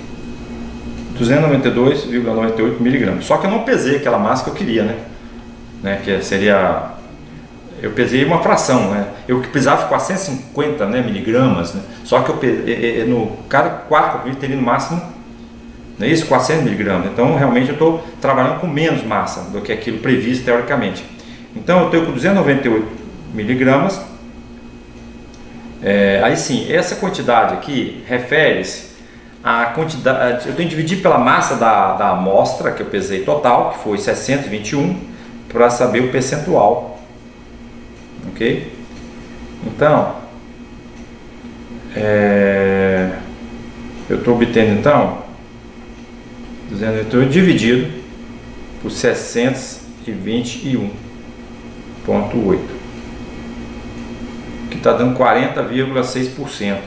292,98 miligramas. Só que eu não pesei aquela massa que eu queria, né? Que seria... Eu pesei uma fração, né? Eu precisava de 450, né, miligramas, né? Só que eu no cada 4 comprimidos teria no máximo, não é isso? 400 miligramas. Então realmente eu estou trabalhando com menos massa do que aquilo previsto teoricamente. Então eu tenho com 298 miligramas. Aí sim, essa quantidade aqui refere-se à quantidade. Eu tenho que dividir pela massa da amostra que eu pesei total, que foi 621, para saber o percentual. Ok? Então, eu estou obtendo então 298 dividido por 621,8, que está dando 40,6%.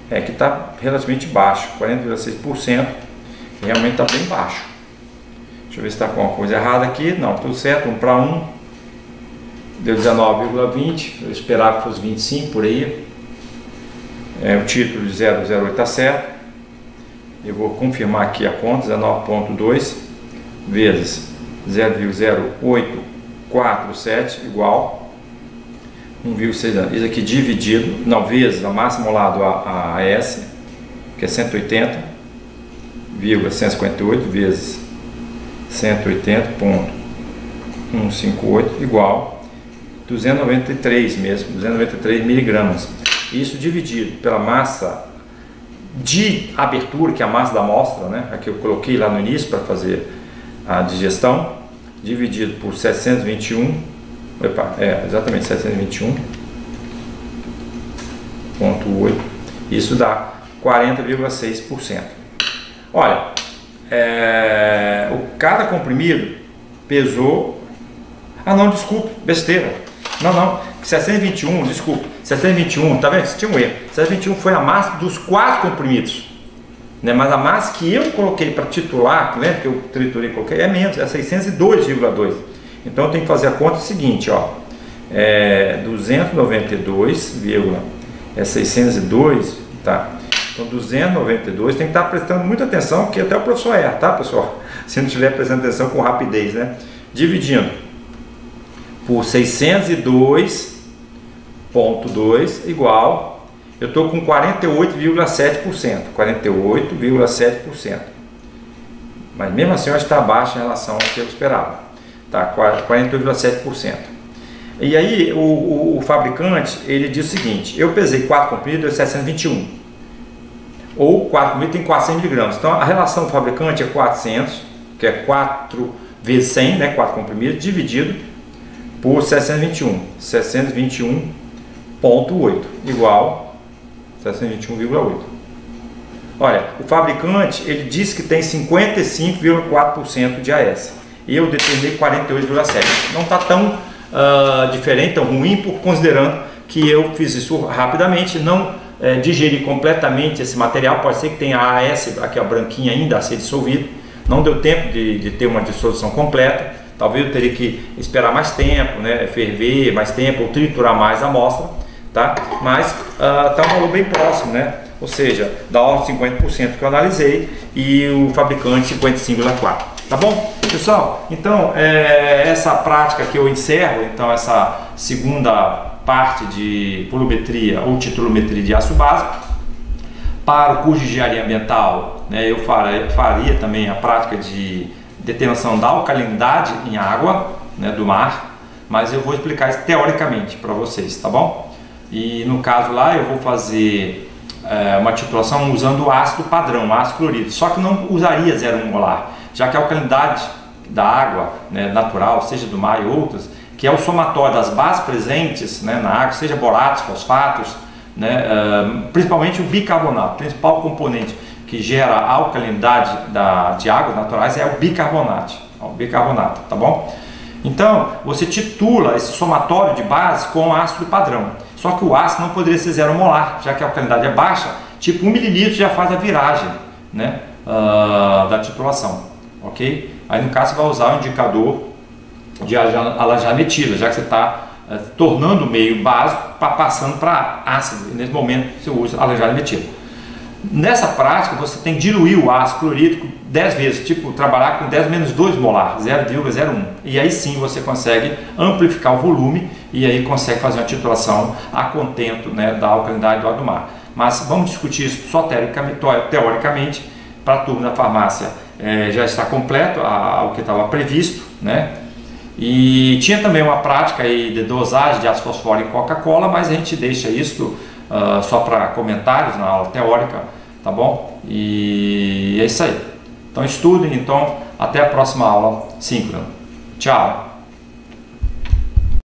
Que está relativamente baixo, 40,6%, realmente está bem baixo. Deixa eu ver se está com alguma coisa errada aqui. Não, tudo certo, 1 para 1. Deu 19,20, eu esperava que fosse 25 por aí. O título de 0,08 está certo. Eu vou confirmar aqui a conta, 19,2 vezes 0,0847 igual 1,6. Isso aqui dividido, não, vezes a massa molar do AAS, que é 180,158 vezes 180,158 igual 293 mesmo, 293 miligramas. Isso dividido pela massa de abertura, que é a massa da amostra, né? Aqui eu coloquei lá no início para fazer a digestão, dividido por 721, exatamente 721,8, isso dá 40,6%. Olha, cada comprimido pesou, não, desculpe, besteira. Não, 721, desculpa, 721, tá vendo? Tinha um erro. 721 foi a massa dos 4 comprimidos, né? Mas a massa que eu coloquei para titular, né? Que eu triturei e coloquei, é menos, é 602,2. Então eu tenho que fazer a conta seguinte, ó. 602, tá? Então 292, tem que estar prestando muita atenção, que até o professor erra, tá, pessoal? Se não estiver prestando atenção com rapidez, né? Dividindo por 602,2 igual, eu estou com 48,7%, 48,7%, mas mesmo assim eu acho que está abaixo em relação ao que eu esperava, tá? 48,7%. E aí o fabricante, ele diz o seguinte: eu pesei 4 comprimidos, deu 721, ou 4 comprimidos tem 400 miligramas, então a relação do fabricante é 400, que é 4 vezes 100, né? 4 comprimidos, dividido por 621,8 igual 621,8. Olha, o fabricante, ele diz que tem 55,4% de AS e eu determinei 48,7%. Não está tão diferente, tão ruim, considerando que eu fiz isso rapidamente, não digeri completamente esse material. Pode ser que tenha AS, aqui a branquinha ainda a ser dissolvido, não deu tempo de ter uma dissolução completa. Talvez eu teria que esperar mais tempo, né, ferver mais tempo, ou triturar mais a amostra, tá? Mas tá um valor bem próximo, né? Ou seja, da ordem de 50% que eu analisei e o fabricante 55,4%. Tá bom, pessoal? Então, essa prática que eu encerro, então, essa segunda parte de polumetria ou titulometria de ácido básico. Para o curso de engenharia ambiental, né, eu faria também a prática de determinação da alcalinidade em água, né, do mar, mas eu vou explicar isso teoricamente para vocês, tá bom? E no caso lá eu vou fazer uma titulação usando o ácido padrão, ácido clorídrico, só que não usaria 0,1 molar, já que a alcalinidade da água, né, natural, seja do mar e outras, que é o somatório das bases presentes, né, na água, seja boratos, fosfatos, né, principalmente o bicarbonato, o principal componente que gera a alcalinidade de águas naturais é o bicarbonato, tá bom? Então, você titula esse somatório de bases com ácido padrão. Só que o ácido não poderia ser 0 molar, já que a alcalinidade é baixa, tipo 1 ml já faz a viragem, né, da titulação, ok? Aí no caso você vai usar o indicador de alajá metila, já que você está tornando o meio básico, passando para ácido, e nesse momento você usa alajá metila. Nessa prática você tem que diluir o ácido clorídrico 10 vezes, tipo trabalhar com 10 menos 2 molar, 0,01, e aí sim você consegue amplificar o volume e aí consegue fazer uma titulação a contento, né, da alcalinidade do água do mar. Mas vamos discutir isso só teoricamente. Para a turma da farmácia já está completo o que estava previsto, né? E tinha também uma prática aí de dosagem de ácido fosfórico em Coca-Cola, mas a gente deixa isso só para comentários na aula teórica, tá bom? E é isso aí. Então estudem, então até a próxima aula síncrona. Tchau!